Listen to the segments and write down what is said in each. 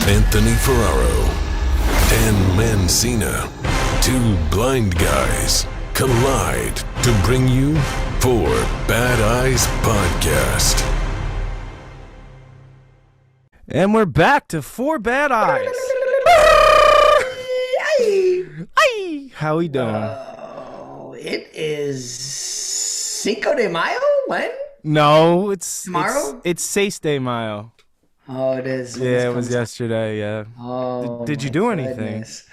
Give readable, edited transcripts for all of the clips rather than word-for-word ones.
Anthony Ferraro, Dan Mancina. Two blind guys collide to bring you Four Bad Eyes Podcast. And we're back to Four Bad Eyes. Hi. How we doing? It is Cinco de Mayo? When? No, it's tomorrow. It's 6 de Mayo. Oh, it is. Yeah, it was yesterday. Yeah. Oh, did you do anything? Goodness.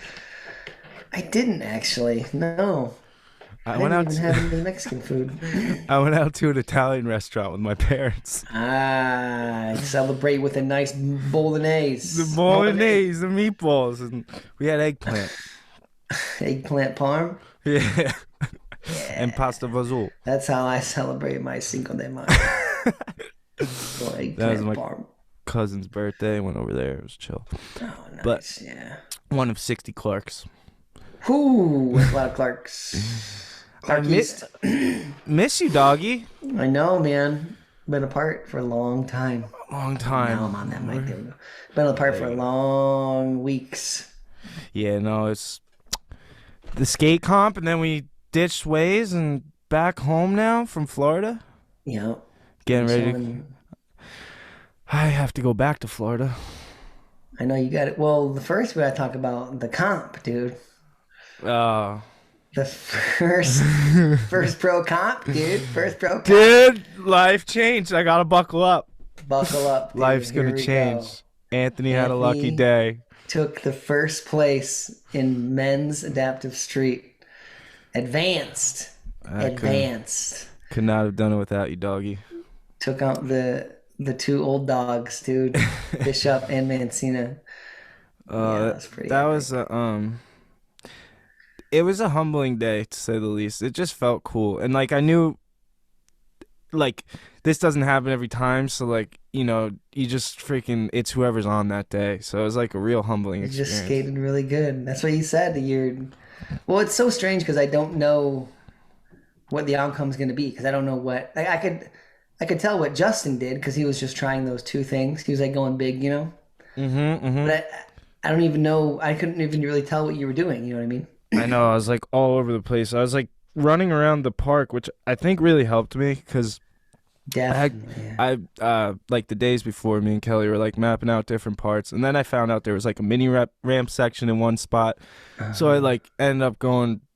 I didn't actually. No. I didn't even have any Mexican food. I went out to an Italian restaurant with my parents. Celebrate with a nice bolognese. The bolognese, the meatballs, and we had eggplant. Eggplant parm? Yeah. And pasta vazul. That's how I celebrate my Cinco de Mayo. That was my cousin's birthday. I went over there. It was chill. Oh, nice. But yeah. One of 60 Clarks. Ooh, a lot of Clarks. Miss you, doggy. I know, man. Been apart for a long time. Long time. Now I'm on that mic. There we go. Been apart for long weeks. Yeah, no, it's the skate comp, and then we ditched ways and back home now from Florida. Yeah. Getting ready. I have to go back to Florida. I know you got it. Well, first we got to talk about the comp, dude. The first pro comp, dude. First pro comp. Dude, life changed. I got to buckle up. Buckle up, dude. Life's going to change. Anthony had a lucky day. Took the first place in men's adaptive street. Advanced. Could not have done it without you, doggy. Took out the two old dogs, dude. Bishop and Mancina. That was pretty epic. It was a humbling day, to say the least. It just felt cool. And, like, I knew, like, this doesn't happen every time. So, like, you know, you just freaking, it's whoever's on that day. So it was, like, a real humbling experience. You just skated really good. That's what you said. Well, it's so strange because I don't know what the outcome's going to be. Because I don't know what, like, I could tell what Justin did because he was just trying those two things. He was, like, going big, you know? But I don't even know. I couldn't even really tell what you were doing. You know what I mean? I know. I was like all over the place. I was like running around the park, which I think really helped me because I like the days before, me and Kelly were like mapping out different parts, and then I found out there was like a mini ramp section in one spot. So I like ended up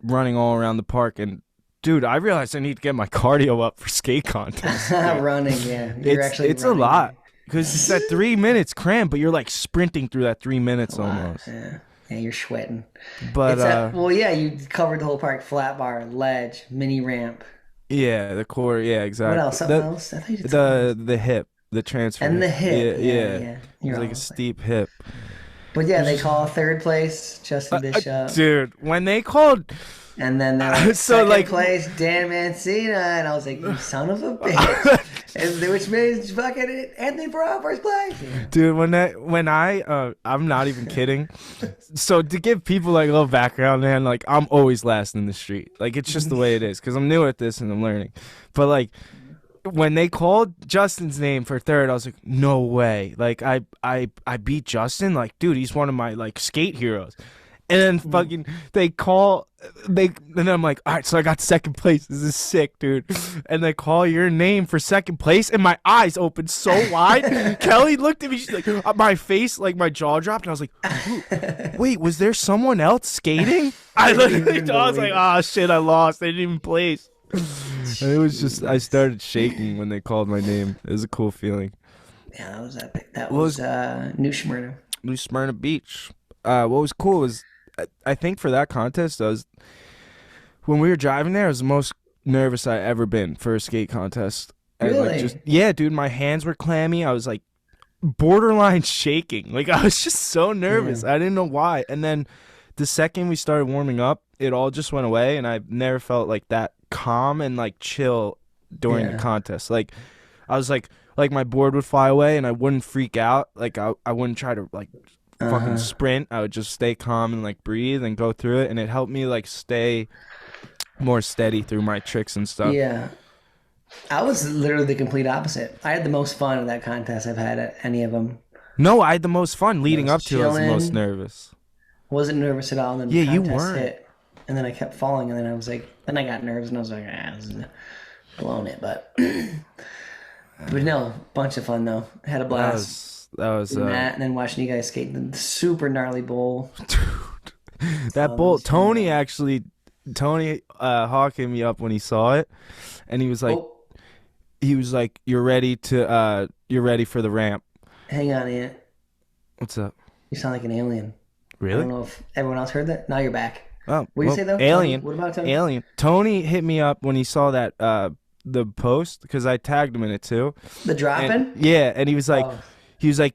running all around the park, and dude, I realized I need to get my cardio up for skate contests. Running, yeah. It's a lot because it's that 3 minutes cram, but you're like sprinting through that 3 minutes almost. Yeah, you're sweating. But you covered the whole park: flat bar, ledge, mini ramp. Yeah, the core. Yeah, exactly. What else? Something else? I thought you did the hip, the transfer, and the hip. Yeah. It was like a steep hip. But yeah, they call third place Justin Bishop. Dude, when they called. And then second place, Dan Mancina, and I was like, "You son of a bitch!" Which means fucking Anthony Ferraro first place. Yeah. Dude, when I I'm not even kidding. So to give people like a little background, man, like I'm always last in the street. Like it's just the way it is because I'm new at this and I'm learning. But like when they called Justin's name for third, I was like, "No way!" Like I beat Justin. Like, dude, he's one of my like skate heroes. And then fucking and then I'm like, all right, so I got second place. This is sick, dude. And they call your name for second place, and my eyes opened so wide. Kelly looked at me, she's like, my face, like my jaw dropped, and I was like, wait, was there someone else skating? I was like, oh shit, I lost. They didn't even place. And it was just, I started shaking when they called my name. It was a cool feeling. Yeah, that was epic. That was New Smyrna. New Smyrna Beach. What was cool was, I think for that contest, when we were driving there, I was the most nervous I ever been for a skate contest. And really? Yeah, dude, my hands were clammy. I was like borderline shaking. Like I was just so nervous. I didn't know why. And then the second we started warming up, it all just went away, and I never felt like that calm and like chill during the contest. Like I was like my board would fly away, and I wouldn't freak out. Like I wouldn't try to like fucking sprint. I would just stay calm and like breathe and go through it, and it helped me like stay more steady through my tricks and stuff. Yeah, I was literally the complete opposite. I had the most fun at that contest I've had at any of them. No, I had the most fun. Leading I up was to it, I was the most chilling. nervous. Wasn't nervous at all. And then Yeah, the you contest weren't. hit, and then I kept falling, and then I was like, then I got nervous, and I was like, this is blowing it, but no, bunch of fun though. I had a blast. That was Doing that, and then watching you guys skate the super gnarly bowl. that bowl. Tony Hawk hit me up when he saw it, and he was like, you're ready for the ramp. Hang on, Ian. What's up? You sound like an alien. Really? I don't know if everyone else heard that. Now you're back. Oh, what do you say though? Alien. Tony? What about Tony? Alien. Tony hit me up when he saw that the post because I tagged him in it too. The drop-in? Yeah, and he was like,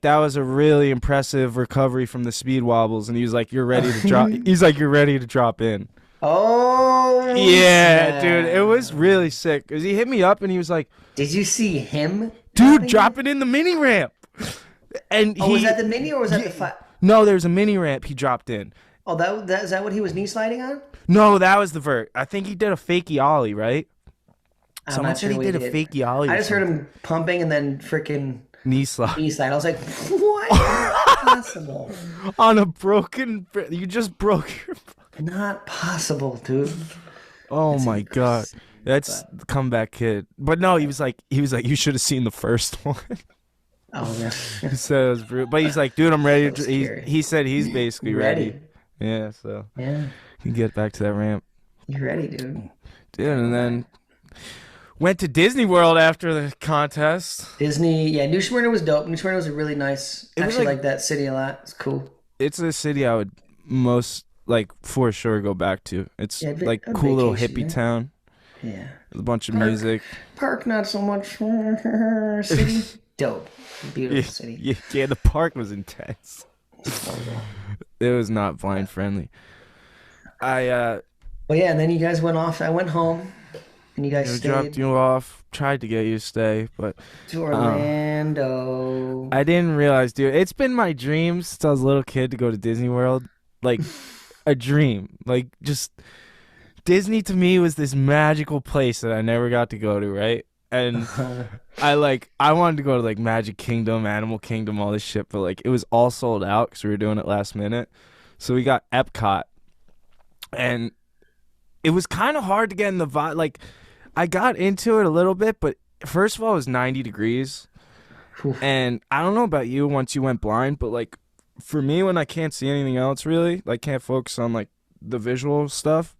that was a really impressive recovery from the speed wobbles, and he was like, you're ready to drop. He's like, you're ready to drop in. Oh. Yeah, dude, it was really sick because he hit me up and he was like, did you see him? Dude, dropping in the mini ramp. And was that the mini or was that the flat? No, there's a mini ramp he dropped in. Oh, is that what he was knee sliding on? No, that was the vert. I think he did a fakey ollie, right? I'm Someone not said sure he did a fakey ollie. I just heard him pumping and then freaking knee slide. I was like, what? Not possible. On a broken, you just broke your. Not possible, dude. Oh my god, that's the comeback kid. But no, he was like, you should have seen the first one. Oh yeah. He said it was brutal, but he's like, dude, I'm ready. So He said he's basically ready. Yeah, so yeah, you can get back to that ramp. You're ready, dude. Dude, and then went to Disney World after the contest. Disney, yeah. New Smyrna was dope. New Smyrna was a really nice. Actually, like that city a lot. It's cool. It's a city I would most for sure go back to. It's like cool little hippie town. Yeah. With a bunch of music. Park, not so much. City, dope. Beautiful city. Yeah, the park was intense. It was not blind friendly. Well, yeah, and then you guys went off. I went home, and you guys stayed. Dropped you off. Tried to get you to stay, but to Orlando. I didn't realize, dude. It's been my dream since I was a little kid to go to Disney World. Like a dream. Like just Disney to me was this magical place that I never got to go to, right? And I wanted to go to Magic Kingdom, Animal Kingdom, all this shit, but it was all sold out because we were doing it last minute. So we got Epcot, and it was kind of hard to get in the vibe. I got into it a little bit, but first of all, it was 90 degrees, and I don't know about you once you went blind, but for me, when I can't see anything else really, can't focus on the visual stuff,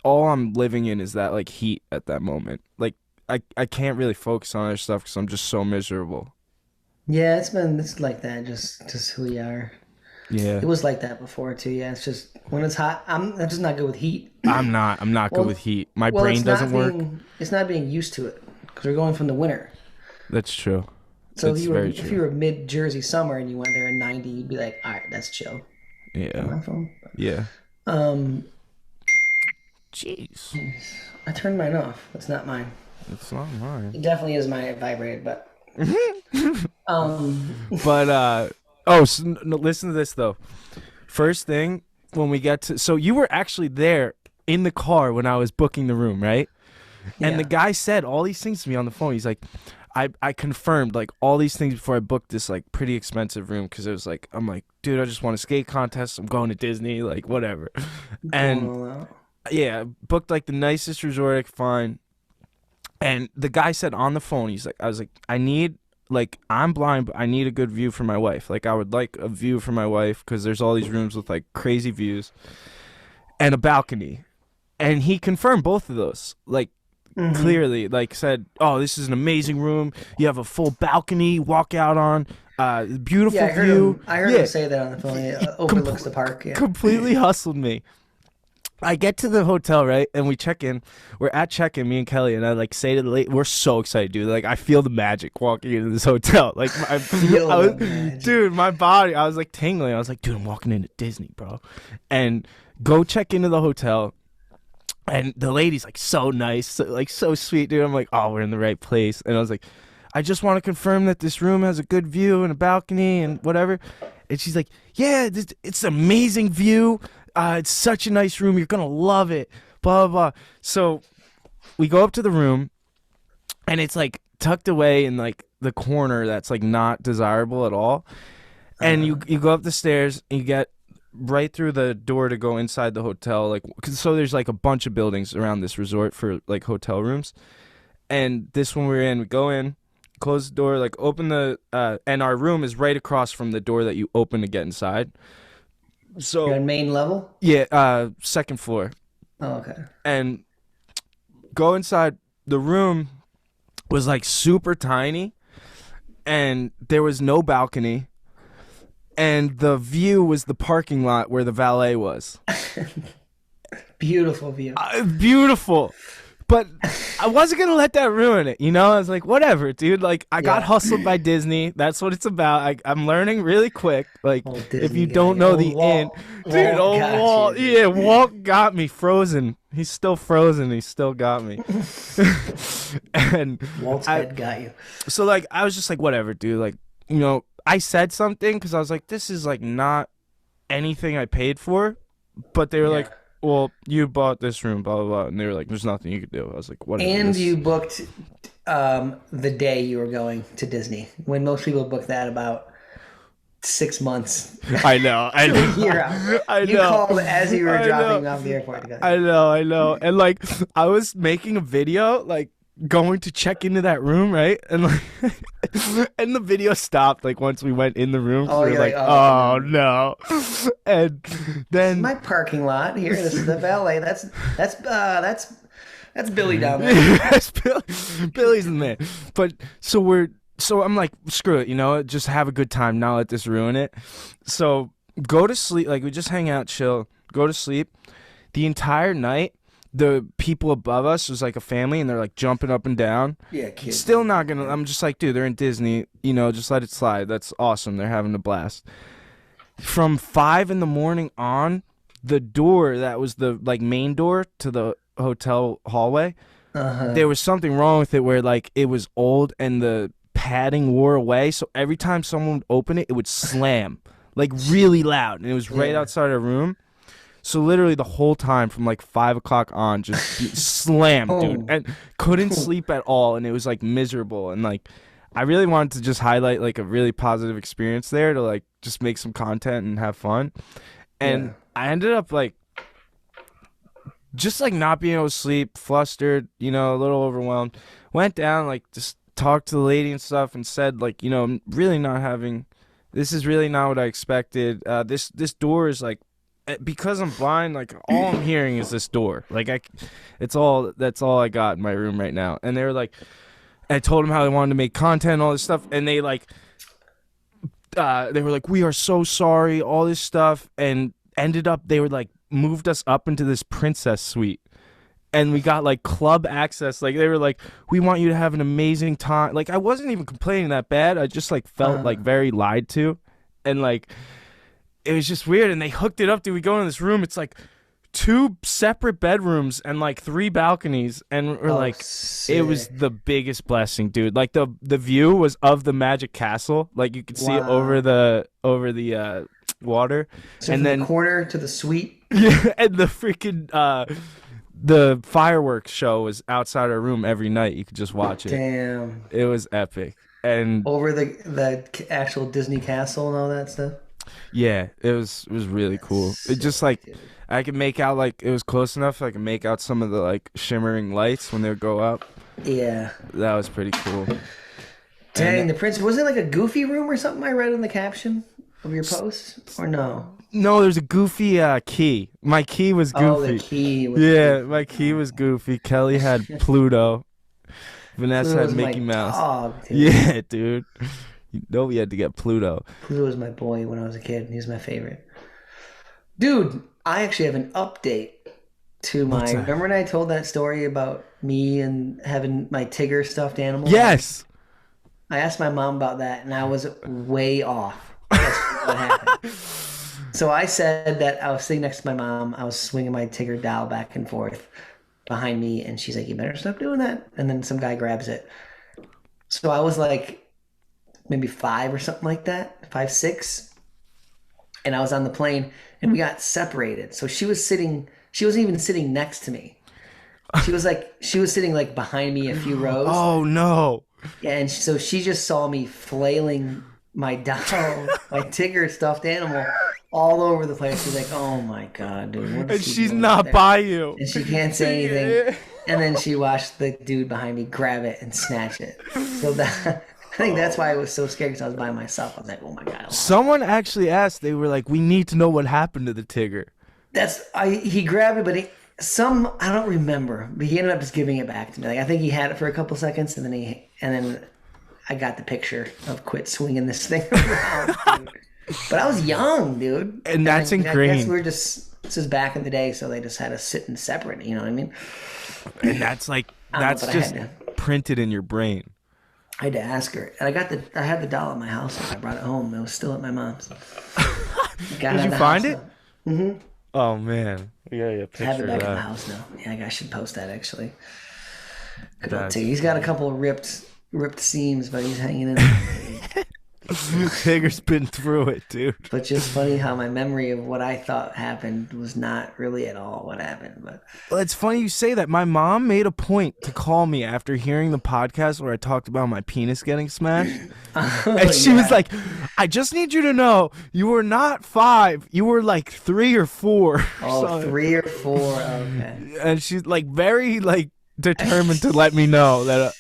all I'm living in is that heat at that moment. I can't really focus on other stuff because I'm just so miserable. Yeah, it's like that, just who we are. Yeah. It was like that before too, yeah. It's just when it's hot, I'm just not good with heat. I'm not good with heat. My brain doesn't work. It's not being used to it because we're going from the winter. That's true. So if you were mid-Jersey summer and you went there in 90, you'd be like, all right, that's chill. Yeah. My phone? Yeah. Jeez. I turned mine off. That's not mine. It's not mine. It definitely is my vibrated, but. Listen to this though. First thing when we get to, so you were actually there in the car when I was booking the room, right? Yeah. And the guy said all these things to me on the phone. He's like, I confirmed all these things before I booked this pretty expensive room because it was I'm like, dude, I just want a skate contest. I'm going to Disney, whatever. And yeah, booked the nicest resort I could find. And the guy said on the phone, I was like, I need, I'm blind, but I need a good view for my wife. I would like a view for my wife because there's all these rooms with crazy views and a balcony. And he confirmed both of those, clearly, said, oh, this is an amazing room. You have a full balcony, walk out on, beautiful view. I heard him say that on the phone. It overlooks the park. Yeah. Completely hustled me. I get to the hotel, right, and we check in. We're at check-in, me and Kelly, and I say to the lady, we're so excited, dude. I feel the magic walking into this hotel. Dude, my body, I was tingling. I was like, dude, I'm walking into Disney, bro. And go check into the hotel, and the lady's so nice, so sweet, dude. I'm like, oh, we're in the right place. And I was like, I just want to confirm that this room has a good view and a balcony and whatever. And she's like, yeah, it's an amazing view. It's such a nice room. You're going to love it. Blah, blah, blah. So we go up to the room, and it's tucked away in the corner that's not desirable at all. And you go up the stairs, and you get right through the door to go inside the hotel. Like, so there's like a bunch of buildings around this resort for like hotel rooms. And this one we were in, we go in, close the door, like open the, and our room is right across from the door that you open to get inside. So You're on main level? yeah, second floor. Oh, okay. And go inside. The room was like super tiny, and there was no balcony, and the view was the parking lot where the valet was. Beautiful view. Beautiful. But I wasn't going to let that ruin it, you know? I was like, whatever, dude. Like, I got hustled by Disney. That's what it's about. I'm learning really quick. Like, if you don't know the end. Dude, Walt. Yeah, Walt got me frozen. He's still frozen. He still got me. And Walt's head got you. So, like, I was just like, whatever, dude. Like, you know, I said something because I was like, this is, like, not anything I paid for. But they were like, well, you bought this room, blah, blah, blah. And they were like, there's nothing you could do. I was like, whatever. And you booked the day you were going to Disney. When most people book that about 6 months. I know. I know. You're out. I know. You called as you were dropping off the airport. I know. And, like, I was making a video, like, going to check into that room, right? And, like, and the video stopped, like, once we went in the room. So we were like, oh, no. And then my parking lot here. This is the valet. That's Billy down there. Yes, Billy's the man. But so I'm like, screw it, you know, just have a good time, not let this ruin it. So go to sleep, like we just hang out, chill, go to sleep. The entire night, the people above us was like a family, and they're like jumping up and down. Yeah, kids. Still not gonna. I'm just like, dude, they're in Disney, you know, just let it slide. That's awesome. They're having a blast. From 5 a.m. on, the door that was the like main door to the hotel hallway, there was something wrong with it where like it was old and the padding wore away. So every time someone would open it, it would slam like really loud, and it was right outside our room. So literally the whole time from like 5 o'clock on, just slammed, dude, and couldn't sleep at all, and it was like miserable. And like I really wanted to just highlight like a really positive experience there to like just make some content and have fun. And I ended up like just like not being able to sleep, flustered, you know, a little overwhelmed. Went down, like just talked to the lady and stuff, and said like, you know, I'm really not having. This is really not what I expected. This door is like, because I'm blind, like all I'm hearing is this door. Like that's all I got in my room right now. And they were like, I told them how they wanted to make content and all this stuff, and they like, they were like, we are so sorry, all this stuff, and ended up they were like moved us up into this princess suite, and we got like club access. Like they were like, we want you to have an amazing time. Like I wasn't even complaining that bad. I just like felt like very lied to, and like it was just weird. And they hooked it up. Dude, we go in this room. It's like 2 separate bedrooms and like 3 balconies, and we're like, sick. It was the biggest blessing, dude. Like the view was of the Magic Castle. Like you could see it over the water, so and then the corner to the suite. Yeah, and the freaking the fireworks show was outside our room every night. You could just watch it. Damn, it was epic. And over the actual Disney castle and all that stuff. Yeah, it was really cool. It just like, dude. I could make out like it was close enough. I could make out some of the like shimmering lights when they would go up. Yeah, that was pretty cool. Dang, and the prince, was it like a goofy room or something? I read in the caption of your post, or no? No, there's a goofy key. My key was goofy. Oh, the key was goofy. My key was goofy. Kelly had Pluto. Vanessa had Mickey Mouse. Dog, dude. Yeah, dude. You know we had to get Pluto. Pluto was my boy when I was a kid. He was my favorite. Dude, I actually have an update to my... Remember when I told that story about me and having my Tigger stuffed animal? Yes. I asked my mom about that, and I was way off. That's what happened. So I said that I was sitting next to my mom. I was swinging my Tigger doll back and forth behind me, and she's like, you better stop doing that. And then some guy grabs it. So I was like maybe 5 or something like that, 5, 6. And I was on the plane, and we got separated. So she wasn't even sitting next to me. She was sitting like behind me a few rows. Oh no. And so she just saw me flailing my doll, my tigger stuffed animal, all over the place. She's like, "Oh my god, dude!" What is And he she's doing not there? by you. And she can't say anything. And then she watched the dude behind me grab it and snatch it. So that I think that's why I was so scared, because I was by myself. I was like, "Oh my god!" Someone actually asked. They were like, "We need to know what happened to the tigger." He grabbed it, but I don't remember, but he ended up just giving it back to me. Like, I think he had it for a couple seconds, and then I got the picture of quit swinging this thing around. Dude. But I was young, dude, And that's I ingrained. guess this is back in the day, so they just had us sit and separate. You know what I mean? And that's like that's but I just had printed in your brain. I had to ask her, and I had the doll at my house. I brought it home. It was still at my mom's. Did you find it? Mm-hmm. Oh man, we gotta get a I picture have it of back in the that. house now. Yeah, I should post that actually. Good old That's Tigger. He's got a couple of ripped seams, but he's hanging in there. Tigger's been through it, dude. But just funny how my memory of what I thought happened was not really at all what happened. But Well, it's funny you say that. My mom made a point to call me after hearing the podcast where I talked about my penis getting smashed. And she was like, I just need you to know you were not 5. You were like 3 or 4. oh, 3 or 4. Okay. And she's like very like determined to let me know that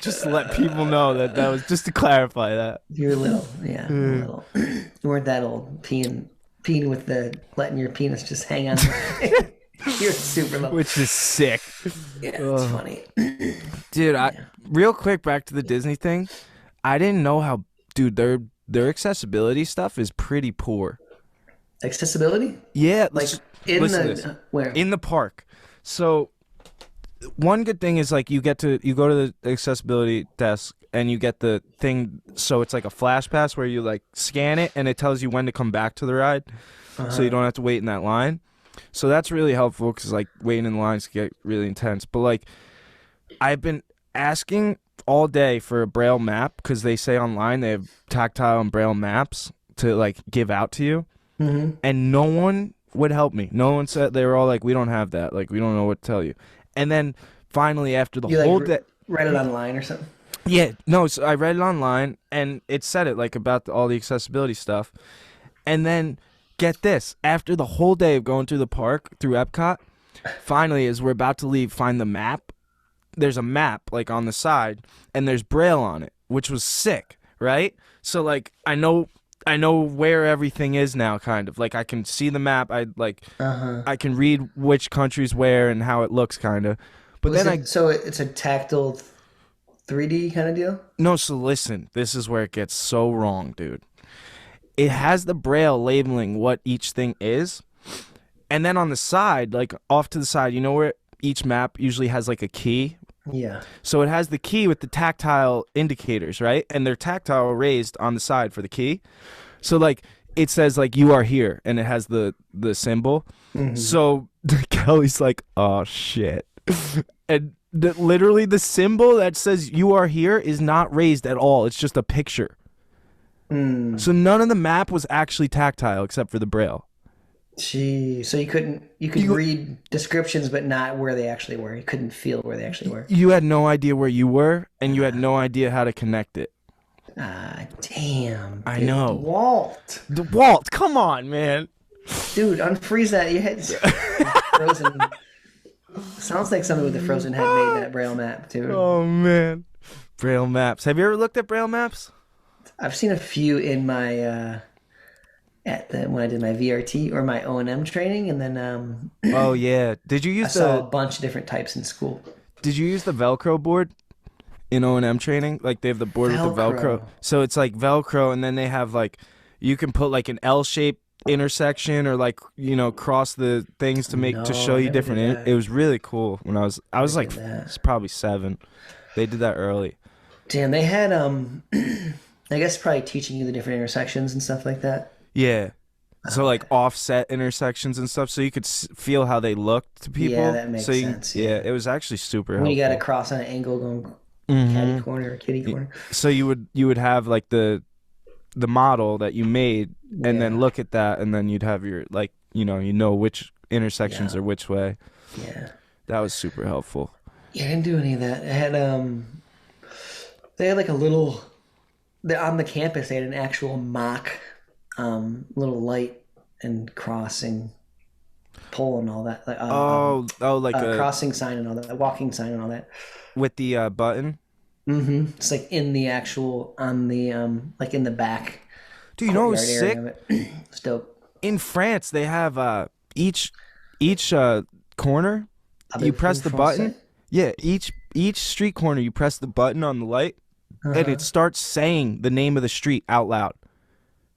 just to let people know that was just to clarify that. You're little. Yeah, little. You weren't that old. Peeing with letting your penis just hang on. You're super little. Which is sick. Yeah, it's funny. Dude, real quick back to the Disney thing. I didn't know how, dude, their accessibility stuff is pretty poor. Accessibility? Yeah, Like in listen to this. where? In the park. So one good thing is like you go to the accessibility desk and you get the thing, so it's like a flash pass where you like scan it and it tells you when to come back to the ride, so you don't have to wait in that line. So that's really helpful because like waiting in lines can get really intense. But like I've been asking all day for a braille map because they say online they have tactile and braille maps to like give out to you, and no one would help me. No one said. They were all like, we don't have that, like we don't know what to tell you. And then finally after the whole day, read it online or something? yeah, no, so I read it online and it said it like about all the accessibility stuff. And then get this, after the whole day of going through the park through Epcot, finally as we're about to leave, find the map. There's a map like on the side and there's braille on it, which was sick, right? So like I know where everything is now, kind of like I can see the map. I can read which country's where and how it looks, kind of. But So it's a tactile 3D kind of deal? No, so listen, this is where it gets so wrong, dude. It has the braille labeling what each thing is, and then on the side, like off to the side, you know where each map usually has like a key? Yeah. So it has the key with the tactile indicators, right? And they're tactile raised on the side for the key. So like it says like you are here and it has the symbol. So Kelly's like, "Oh shit." And literally the symbol that says you are here is not raised at all. It's just a picture. So none of the map was actually tactile except for the braille. Gee, so you could read descriptions, but not where they actually were. You couldn't feel where they actually were. You had no idea where you were, and you had no idea how to connect it. Damn. I dude. know. Walt. Walt, come on, man. Dude, unfreeze that. You had frozen. Sounds like somebody with the frozen head made that braille map, too. Oh, man. Braille maps. Have you ever looked at braille maps? I've seen a few in my when I did my VRT or my O&M training, and then Oh yeah. Did you I use saw a bunch of different types in school. Did you use the Velcro board in O&M training? Like they have the board with the Velcro. So it's like Velcro, and then they have like you can put like an L-shaped intersection or like cross the things to show you different. It was really cool when I was like it's probably 7. They did that early. Damn, they had I guess probably teaching you the different intersections and stuff like that. Yeah. So like offset intersections and stuff, so you could feel how they looked to people. Yeah, that makes sense. Yeah, it was actually super helpful. When you got to cross on an angle going catty corner or kitty corner. So you would have like the model that you made, and then look at that, and then you'd have your like which intersections are which way. Yeah, that was super helpful. Yeah, I didn't do any of that. I had they had like a little on the campus they had an actual mock little light and crossing pole and all that, like like a crossing sign and all that, walking sign and all that. with the button. It's like in the actual on the like in the back. Dude, you know what's courtyard sick? area of it. It's dope. In France, they have each corner. You press the button. Yeah, each street corner, you press the button on the light, and it starts saying the name of the street out loud.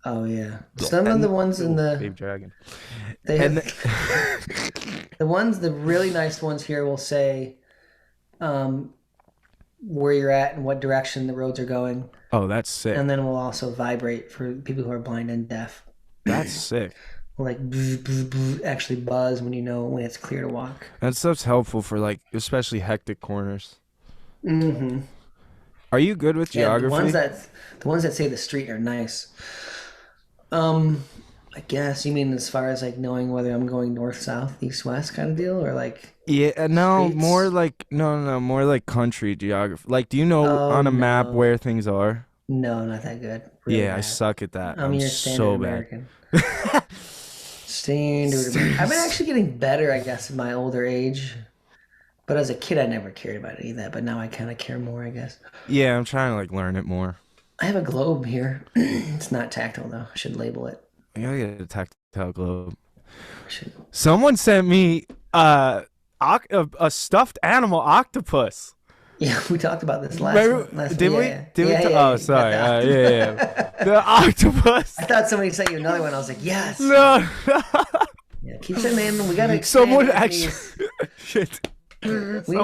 Oh yeah, some of the ones in the Babe Dragon. they have the really nice ones here will say where you're at and what direction the roads are going. Oh, that's sick. And then it will also vibrate for people who are blind and deaf. That's sick. Like bzz, bzz, bzz, actually buzz when you know when it's clear to walk. That stuff's helpful for like especially hectic corners. Mm-hmm. Are you good with geography? The ones that say the street are nice. I guess you mean as far as like knowing whether I'm going north, south, east, west kind of deal, or like no, streets? more like more like country geography. Like, do you know on a map where things are? No, not that good. Really Yeah, bad. I suck at that. I'm your standard so American. Standard. I've been actually getting better, I guess, in my older age. But as a kid, I never cared about any of that. But now I kind of care more, I guess. Yeah, I'm trying to like learn it more. I have a globe here. It's not tactile though. I should label it. I gotta get a tactile globe. Someone sent me a stuffed animal octopus. Yeah, we talked about this last Did we? yeah. Did we? Yeah, Oh, sorry. Yeah. The octopus. I thought somebody sent you another one. I was like, yes. No. Yeah, keep sending in. We gotta. Someone actually. Shit. We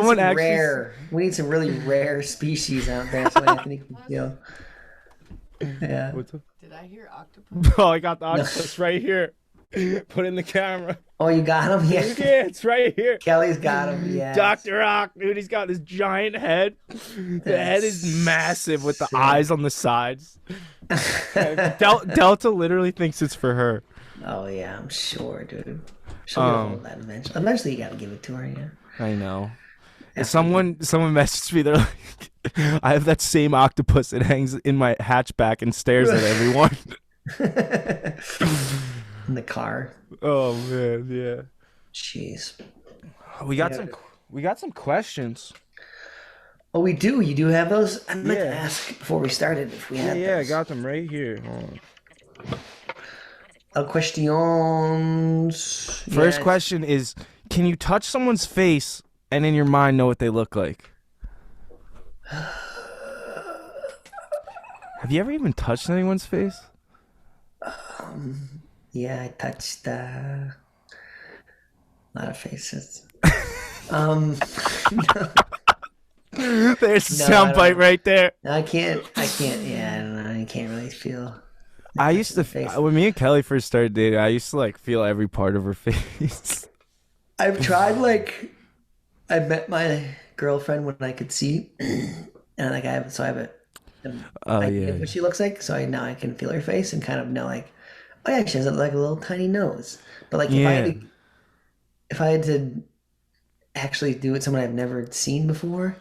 need some really rare species out there so Anthony can feel. Yeah. What's up? Did I hear octopus? Oh, I got the octopus right here. Put in the camera. Oh, you got him? Yeah. Yeah, it's right here. Kelly's got him. Yeah. Dr. Rock, dude, he's got this giant head. The head is massive with the eyes on the sides. Delta literally thinks it's for her. Oh yeah, I'm sure, dude. She'll get a hold of that eventually. Eventually, you gotta give it to her. Yeah. I know. Someone messaged me. They're like, I have that same octopus. It hangs in my hatchback and stares at everyone. In the car. Oh man, yeah. Jeez. We got some questions. Oh, we do. You do have those. I'd like to ask before we started if we had. Yeah, those. I got them right here. Questions. First question is, can you touch someone's face and in your mind know what they look like? Have you ever even touched anyone's face? Yeah, I touched a lot of faces. There's a soundbite right there. I can't. Yeah, I don't know. I can't really feel. I used to, when me and Kelly first started dating, I used to like feel every part of her face. I've tried, like, I met my girlfriend when I could see, and like I have a idea of what she looks like, so now I can feel her face and kind of know like, oh yeah, she has like a little tiny nose. But like if I had to actually do it with someone I've never seen before,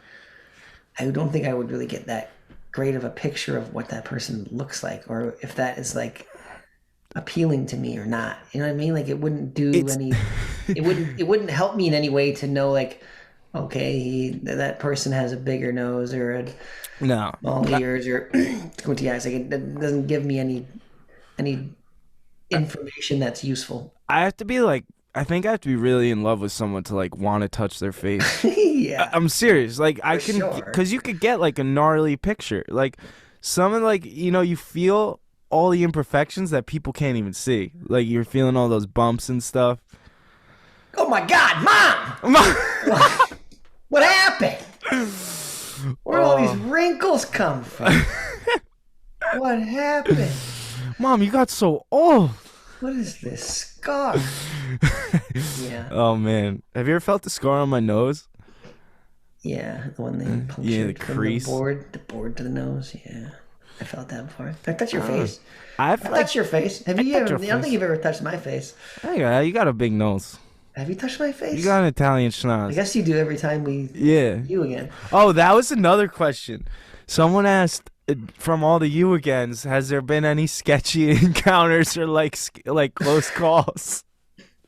I don't think I would really get that great of a picture of what that person looks like, or if that is like appealing to me or not. You know what I mean? Like it wouldn't do it wouldn't help me in any way to know like, okay, that person has a bigger nose or small ears or squinty eyes. Like it doesn't give me any information that's useful. I think I have to be really in love with someone to like want to touch their face. Yeah. I'm serious. Like I can, because you could get like a gnarly picture. Like someone like, you feel all the imperfections that people can't even see. Like you're feeling all those bumps and stuff. Oh my God, Mom! What happened? Where all these wrinkles come from? What happened? Mom, you got so old. What is this scar? Yeah. Oh man, have you ever felt the scar on my nose? Yeah, the one they punctured the crease, the board to the nose. Yeah, I felt that before. I touched your face. I've touched your face. Have you ever? I don't think you've ever touched my face. Hey, you got a big nose. Have you touched my face? You got an Italian schnoz. I guess you do every time we. Yeah. You again. Oh, that was another question. Someone asked from all the you agains, has there been any sketchy encounters or like close calls?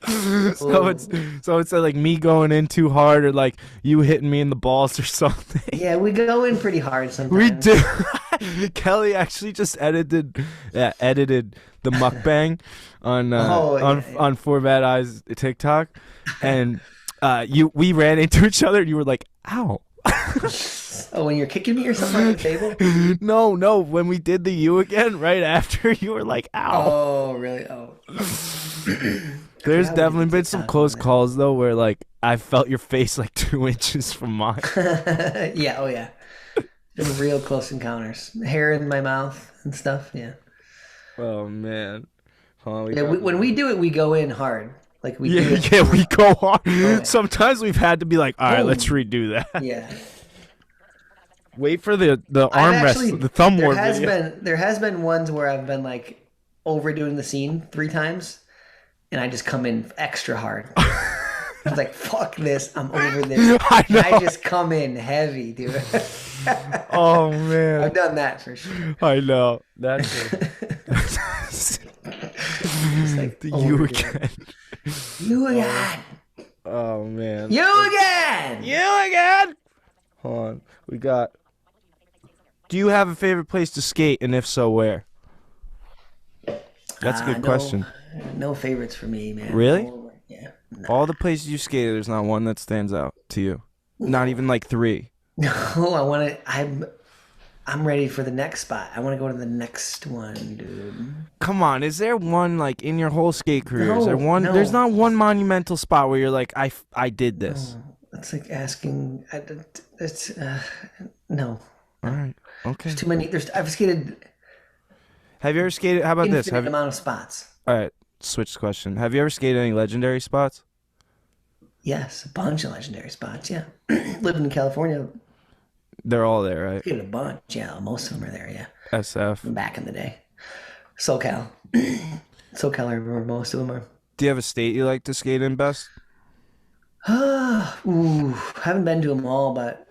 So it's like me going in too hard or like you hitting me in the balls or something. Yeah, we go in pretty hard sometimes. We do. Kelly actually just edited the mukbang on For Bad Eyes TikTok, and we ran into each other and you were like, "Ow." Oh, when you're kicking me or something on the table? No. When we did the you again, right after, you were like, "Ow." Oh, really? Oh. There's definitely been some close calls though, where like I felt your face like 2 inches from mine. Yeah. Oh, yeah. There's real close encounters. Hair in my mouth and stuff. Yeah. Oh man. When we do it, we go in hard. Like we do it. Yeah, we go hard. Oh, yeah. Sometimes we've had to be like, all right, let's redo that. Yeah. Wait for the armrest, the thumb war video. There has been ones where I've been like overdoing the scene 3 times, and I just come in extra hard. I was like, fuck this, I'm over this. I just come in heavy, dude. Oh man, I've done that for sure. I know. That's it. Like, you again. You again. Oh man. You again. You again. Hold on. We got. Do you have a favorite place to skate, and if so, where? That's a good question. No favorites for me, man. Really? Yeah. Nah. All the places you skated, there's not one that stands out to you. Not even like 3. No, I'm ready for the next spot. I want to go to the next one, dude. Come on, is there one like in your whole skate career? No, is there one? no. There's not one monumental spot where you're like, I did this. No, it's like asking. It's no. All right. Okay. There's too many. I've skated. Have you ever skated? How about this? Infinite amount of spots. All right. Switch question. Have you ever skated any legendary spots? Yes, a bunch of legendary spots. Yeah, living in California. They're all there, right? Skated a bunch. Yeah, most of them are there. Yeah. SF. Back in the day, SoCal. SoCal, I remember most of them are. Do you have a state you like to skate in best? Ooh, haven't been to them all, but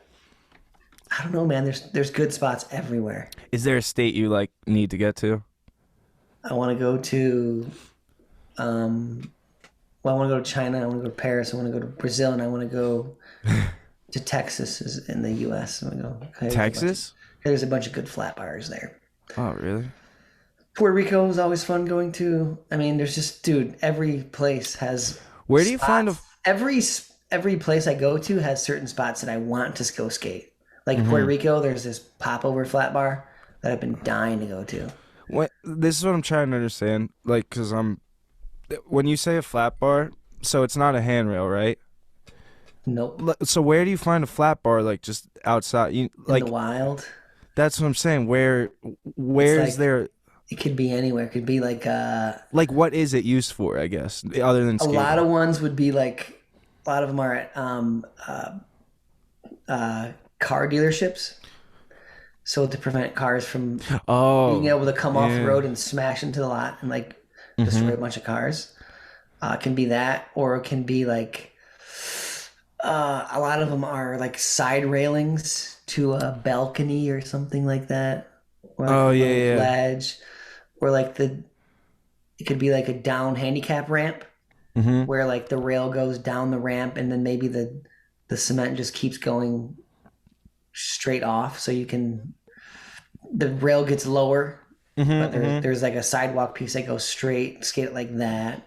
I don't know, man. There's good spots everywhere. Is there a state you like need to get to? I want to go to, I want to go to China. I want to go to Paris. I want to go to Brazil, and I want to go to Texas, is in the U.S. I want to go. Okay, Texas? There's a bunch of good flat bars there. Oh, really? Puerto Rico is always fun going to. I mean, there's just, dude, every place has. Where do you find a? Every place I go to has certain spots that I want to go skate. Like Puerto Rico, there's this popover flat bar that I've been dying to go to. This is what I'm trying to understand. Like, because when you say a flat bar, so it's not a handrail, right? Nope. So where do you find a flat bar? Like just outside? In the wild. That's what I'm saying. Where is there? It could be anywhere. It could be like what is it used for? I guess other than skating. A lot of ones would be like. A lot of them are at car dealerships. So to prevent cars from being able to come off the road and smash into the lot and like destroy a bunch of cars. It can be that, or it can be like a lot of them are like side railings to a balcony or something like that. Or like ledge, or like it could be like a down handicap ramp. Where like the rail goes down the ramp and then maybe the cement just keeps going straight off, so the rail gets lower, but there's like a sidewalk piece that goes straight, skate it like that,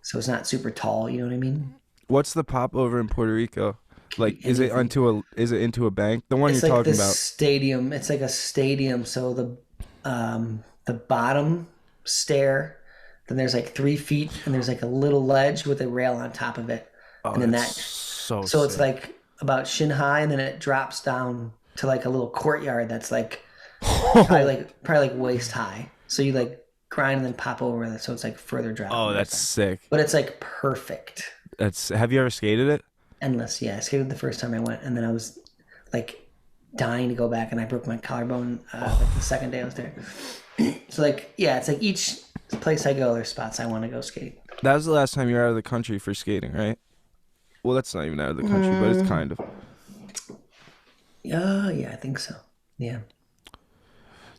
so it's not super tall. You know what I mean? What's the pop over in Puerto Rico? Like, is it into a bank? The one it's you're like talking about? Stadium. It's like a stadium. So the bottom stair. Then there's like 3 feet, and there's like a little ledge with a rail on top of it, and then so it's like about shin high, and then it drops down to like a little courtyard that's like probably like waist high. So you like grind and then pop over it, so it's like further drop. Oh, that's sick. But it's like perfect. Have you ever skated it? Endless, yeah. I skated the first time I went, and then I was like dying to go back, and I broke my collarbone like the second day I was there. So like, yeah, it's like each place I go, there's spots I want to go skate. That was the last time you were out of the country for skating, right? Well, that's not even out of the country, but it's kind of. Yeah, I think so. Yeah.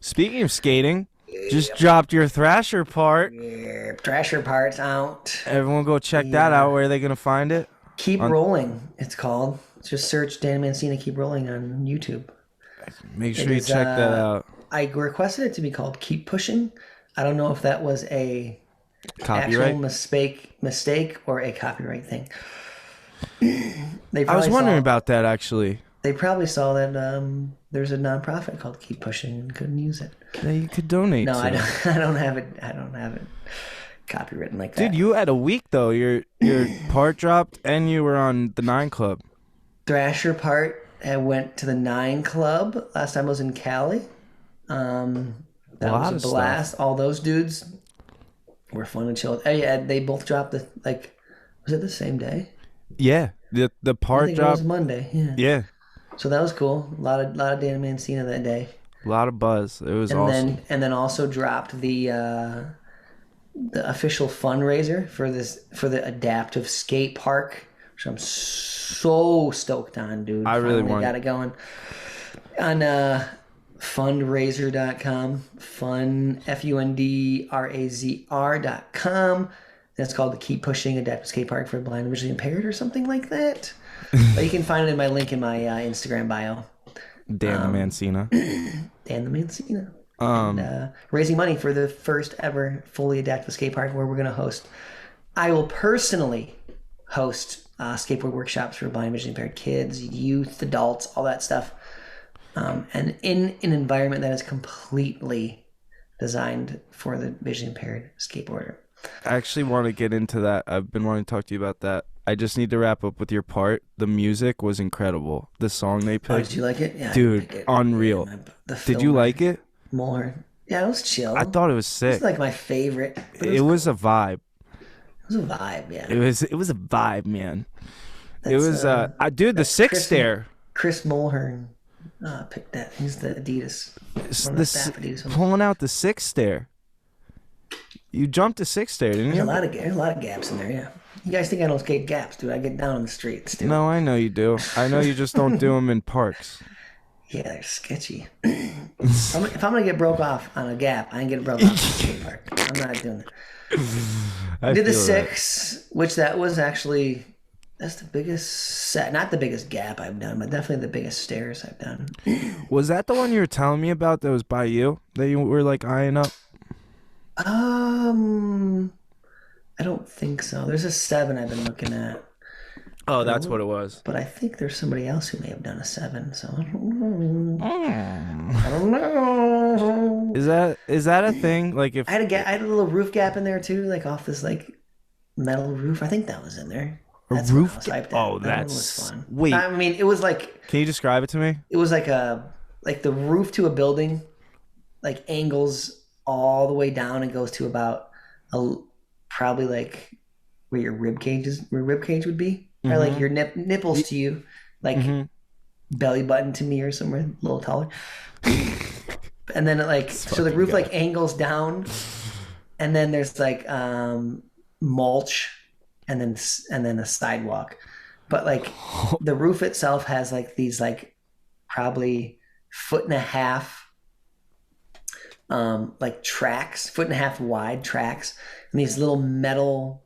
Speaking of skating, just dropped your Thrasher part. Yeah, Thrasher parts out. Everyone go check that out. Where are they going to find it? Keep Rolling, it's called. Just search Dan Mancina Keep Rolling on YouTube. Make sure you check that out. I requested it to be called Keep Pushing. I don't know if that was a Copyright mistake or a copyright thing. I was wondering about that actually. They probably saw that there's a nonprofit called Keep Pushing and couldn't use it. Yeah, you could donate. No, to I don't have it. I don't have it copywritten like that. Dude, you had a week though. Your part dropped and you were on the 9 Club. Thrasher part. I went to the 9 Club last time I was in Cali. That was a blast. All those dudes were fun and chill. Hey, yeah, they both dropped was it the same day? Yeah, the part I think dropped. It was Monday. Yeah. Yeah. So that was cool. A lot of Dan Mancina that day. A lot of buzz. It was awesome. And then also dropped the official fundraiser for the adaptive skate park, which I'm so stoked on, dude. I really want. Got it going on fundraiser.com, FUNDRAZR.com. That's called the Keep Pushing Adaptive Skate Park for Blind and Visually Impaired or something like that. But you can find it in my link in my Instagram bio. Dan the Mancina. Dan the Mancina. And, raising money for the first ever fully adaptive skate park where we're going to host. I will personally host skateboard workshops for blind and visually impaired kids, youth, adults, all that stuff. And in an environment that is completely designed for the visually impaired skateboarder. I actually want to get into that. I've been wanting to talk to you about that. I just need to wrap up with your part. The music was incredible. The song they picked. Did you like it? Yeah, dude, unreal. Did you like it? More. Yeah, it was chill. I thought it was sick. It's like my favorite. It was a vibe. It was a vibe, yeah. It was a vibe, man. It was dude, the six stair. Chris Mulhern picked that. He's the Adidas. Adidas pulling out the 6 stair. You jumped a 6 stair, didn't you? There's a lot of gaps in there, yeah. You guys think I don't skate gaps, dude? I get down on the streets, dude. No, I know you do. I know you just don't do them in parks. Yeah, they're sketchy. If I'm gonna get broke off on a gap, I ain't getting broke off on a skate park. I'm not doing that. I did the 6, which that was actually that's the biggest not the biggest gap I've done, but definitely the biggest stairs I've done. Was that the one you were telling me about that was by you that you were like eyeing up? I don't think so. There's a 7 I've been looking at. Oh, that's what it was. But I think there's somebody else who may have done a 7, so I don't know. Is that a thing? Like if I had a little roof gap in there too, like off this like metal roof. I think that was in there. That's a roof gap. Oh, that was fun. Wait. I mean, it was like. Can you describe it to me? It was like the roof to a building, like angles all the way down and goes to about probably like where your rib cage would be. Or like your nipples to you, like belly button to me or somewhere a little taller. And then so the roof like angles down, and then there's like mulch, and then a sidewalk. But like the roof itself has like these like probably 1.5 foot like tracks, 1.5 foot wide tracks, and these little metal,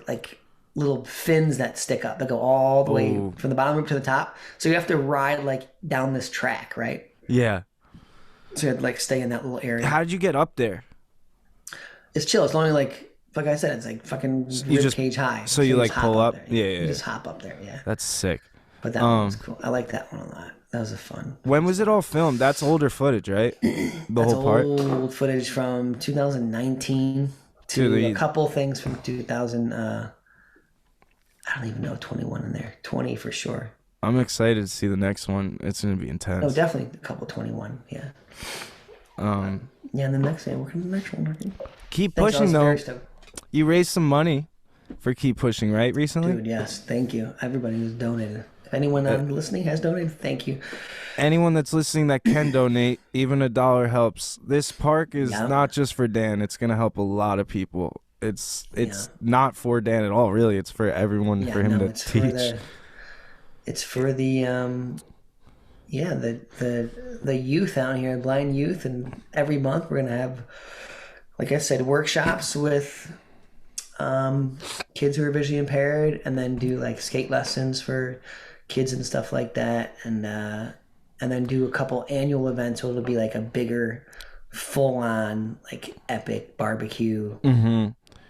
like little fins that stick up that go all the way from the bottom rope to the top. So you have to ride like down this track, right? Yeah. So you have to like stay in that little area. How did you get up there? It's chill. It's only like I said, it's like fucking rib cage high. So you like pull up? Yeah. You just hop up there, yeah. That's sick. But that one was cool. I like that one a lot. That was a fun. When was it all filmed? That's older footage, right? That's whole part? Old footage from 2019 to a couple things from 2000. I don't even know 21 in there. 20 for sure. I'm excited to see the next one. It's going to be intense. Oh, definitely a couple 21. Yeah. Yeah, and the next one. We're going to the next one. Keep pushing, though. You raised some money for Keep Pushing, right, recently? Dude, yes. Thank you. Everybody who's donated. If anyone listening has donated, thank you. Anyone that's listening that can donate, even $1 helps. This park is not just for Dan. It's going to help a lot of people. It's not for Dan at all, really. It's for everyone, for him to teach. It's for the yeah, the youth out here, blind youth, and every month we're gonna have, like I said, workshops with kids who are visually impaired, and then do like skate lessons for kids and stuff like that, and then do a couple annual events where it'll be like a bigger, full-on like epic barbecue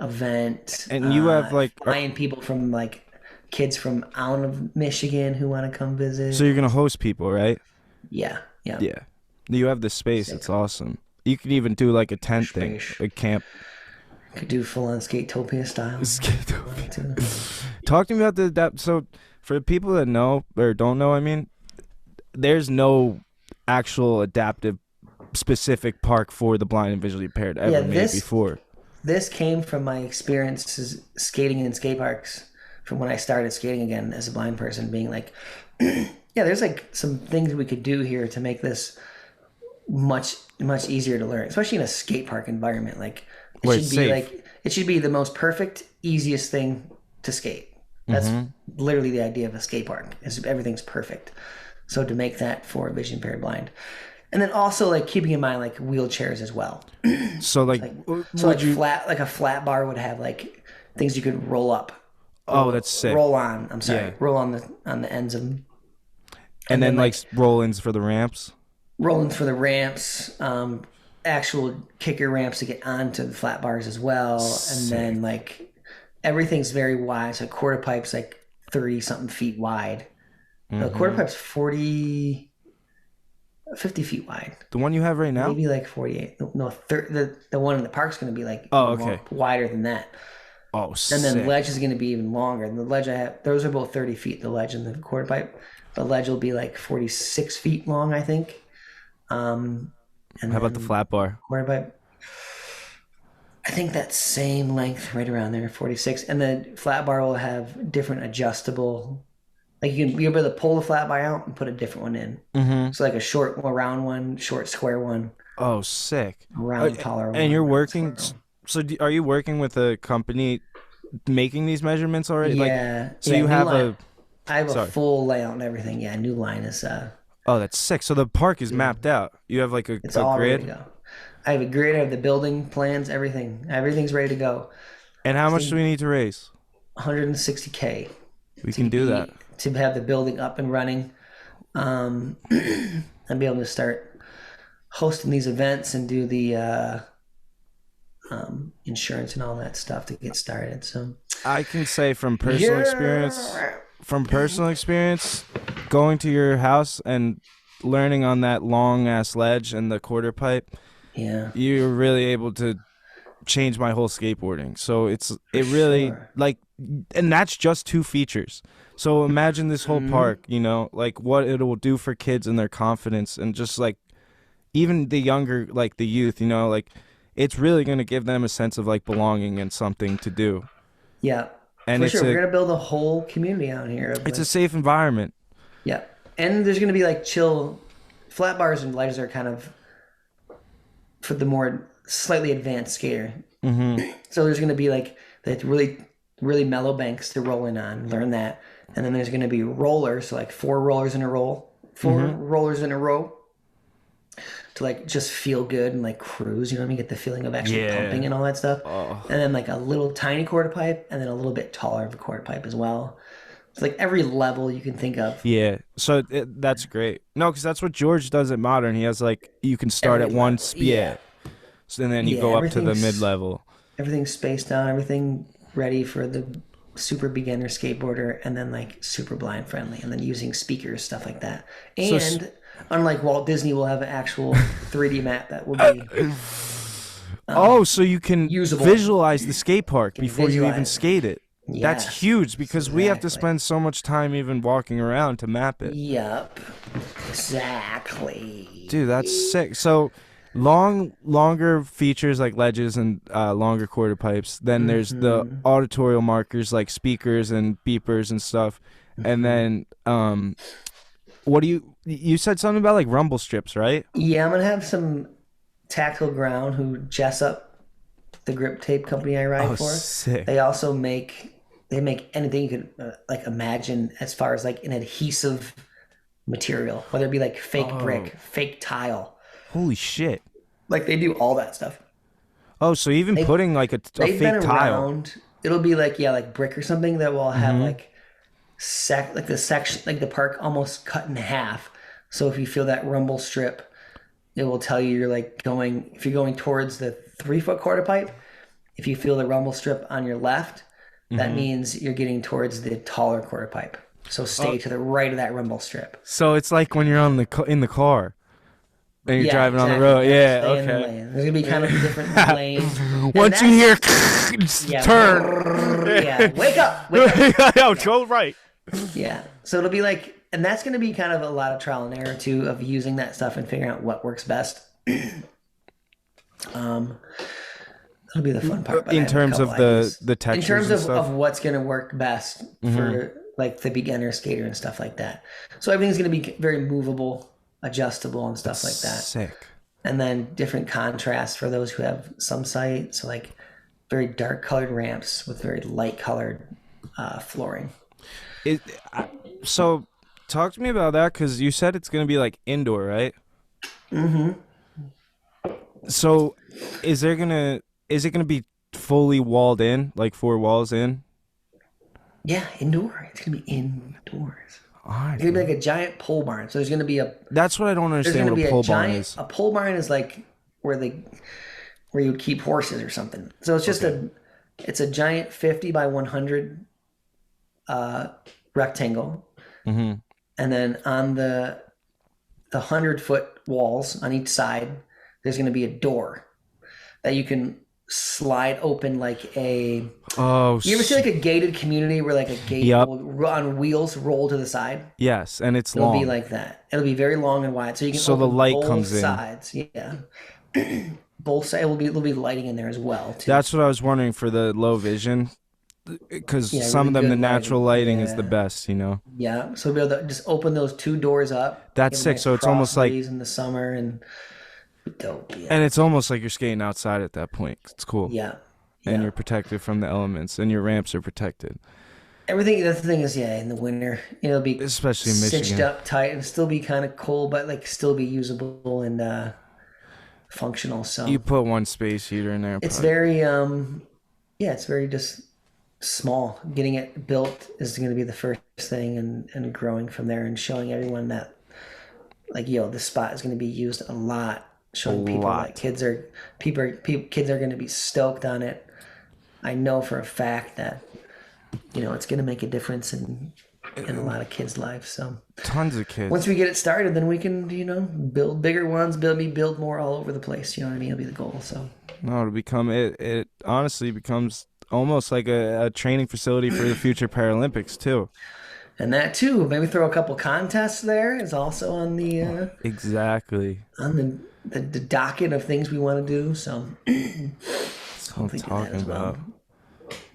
event. And you have like, flying people from like kids from out of Michigan who want to come visit. so you're gonna host people, right? Yeah. Yeah. You have the space. It's awesome. You could even do like a tent thing, a camp. Could do full-on Skatopia style. Talk to me about that. So for the people that know or don't know, I mean, there's no actual adaptive specific park for the blind and visually impaired ever made before. This came from my experiences skating in skate parks from when I started skating again as a blind person, being like, yeah, there's like some things we could do here to make this much easier to learn, especially in a skate park environment. Like it should be the most perfect, easiest thing to skate. That's literally the idea of a skate park, is everything's perfect. So to make that for vision impaired blind. And then also like keeping in mind like wheelchairs as well. So like a flat bar would have like things you could roll up. Oh, that's sick. Roll on. I'm sorry. Yeah. Roll on the ends of them. And then like roll-ins for the ramps. Roll-ins for the ramps. Actual kicker ramps to get onto the flat bars as well. Sick. And then like everything's very wide. So quarter pipe's like 30 something feet wide. The quarter pipe's 50 feet wide. The one you have right now? Maybe like 48. No, the one in the park's going to be like wider than that. Oh, sick. And then the ledge is going to be even longer. And the ledge I have, those are both 30 feet, the ledge and the quarter pipe. The ledge will be like 46 feet long, I think. And how about the flat bar? Quarter pipe, I think that same length, right around there, 46. And the flat bar will have different adjustable. Like you'll be able to pull the flat bar out and put a different one in. So like a short, round one, short, square one. Oh, sick! Round, taller one. And you're working. So are you working with a company making these measurements already? Yeah. Like, so you have I have a full layout and everything. Yeah, new line is. Oh, that's sick. So the park is mapped out. You have like a all grid. Ready to go. I have a grid. I have the building plans. Everything. Everything's ready to go. And how much do we need to raise? $160K. We can do that. To have the building up and running, and be able to start hosting these events and do the insurance and all that stuff to get started. So I can say from personal experience, going to your house and learning on that long ass ledge and the quarter pipe, you're really able to change my whole skateboarding. So it really like, and that's just 2 features. So imagine this whole park, you know, like what it will do for kids and their confidence, and just like even the younger, like the youth, you know, like it's really going to give them a sense of like belonging and something to do. Yeah. And for sure. We're going to build a whole community out here. It's a safe environment. Yeah. And there's going to be like chill flat bars, and ledges are kind of for the more slightly advanced skater. So there's going to be like the really, really mellow banks to roll in on, learn that. And then there's going to be rollers, so like 4 rollers in a row, to like just feel good and like cruise, you know what I mean? Get the feeling of actually pumping and all that stuff. And then like a little tiny quarter pipe, and then a little bit taller of a quarter pipe as well. It's like every level you can think of. Yeah, so that's great. No, because that's what George does at Modern. He has like, you can start at one speed, so, and then you go up to the mid-level. Everything's spaced out, everything ready for the super beginner skateboarder, and then like super blind friendly, and then using speakers, stuff like that. And unlike Walt Disney, we'll have an actual 3D map that will be so you can visualize the skate park before you even skate it. Yes, that's huge, because we have to spend so much time even walking around to map it. Yep, exactly. Dude, that's sick. So longer features like ledges and longer quarter pipes. Then there's the auditorial markers like speakers and beepers and stuff. And then what do you said something about like rumble strips, right? Yeah, I'm gonna have some Tactile Ground, who Jessup, the grip tape company I ride for. Sick. They also make anything you could like imagine as far as like an adhesive material, whether it be like fake brick, fake tile. Holy shit. Like they do all that stuff. Oh, so even putting like a fake been tile. Around, it'll be like like brick or something that will have like the section, like the park almost cut in half. So if you feel that rumble strip, it will tell you you're like going, if you're going towards the 3-foot quarter pipe, if you feel the rumble strip on your left, that means you're getting towards the taller quarter pipe. So stay to the right of that rumble strip. So it's like when you're in the car and you're driving on the road. Yeah, stay in the okay. lane. There's gonna be kind of different lanes. Once you hear turn. Yeah, wake up. Yo, go right. Yeah. So it'll be like, and that's going to be kind of a lot of trial and error too, of using that stuff and figuring out what works best. That'll be the fun part. But In terms of the textures in terms and stuff. of what's going to work best for like the beginner skater and stuff like that. So everything's going to be very movable, adjustable, and stuff like that. Sick. And then different contrasts for those who have some sight. So like very dark colored ramps with very light colored flooring. So talk to me about that, because you said it's going to be like indoor, right? So is it going to be fully walled in, like 4 walls in? Yeah, indoor. It's going to be indoors. Right, It's going to be like a giant pole barn. So there's going to be that's what I don't understand what a pole barn is. A pole barn is like where you would keep horses or something. So it's just it's a giant 50 by 100 rectangle. And then on the 100-foot walls on each side, there's going to be a door that you can slide open like a... Oh, you ever see like a gated community where like a gate will, on wheels roll to the side? Yes, and it's It'll long. be like that. It'll be very long and wide. So you can So the open light both comes in. sides. Yeah. Both sides will be lighting in there as well too. That's what I was wondering for the low vision, because some really of them, good the natural lighting is the Yeah. best, you know? Yeah, so we'll be able to just open those 2 doors up. That's give 'em sick. nice So it's almost like... cross breeze in the summer and dope. Yeah. And it's almost like you're skating outside at that point. It's cool. Yeah. And you're protected from the elements, and your ramps are protected. Everything. That's the thing is, in the winter, it'll be Especially in Michigan. cinched up tight and still be kind of cold, but like still be usable and functional. So You put one space heater in there. it's probably. very it's very just small. Getting it built is going to be the first thing, and growing from there and showing everyone that like this spot is going to be used a lot. Showing people that kids are going to be stoked on it. I know for a fact that it's going to make a difference in a lot of kids' lives. So Tons of kids. once we get it started, then we can build bigger ones, build more all over the place. You know what I mean? It'll be the goal. So No, it'll become it honestly becomes almost like a training facility for the future Paralympics too. And that too, maybe throw a couple contests there is also on the Exactly. on the docket of things we want to do. So That's what I'm talking about.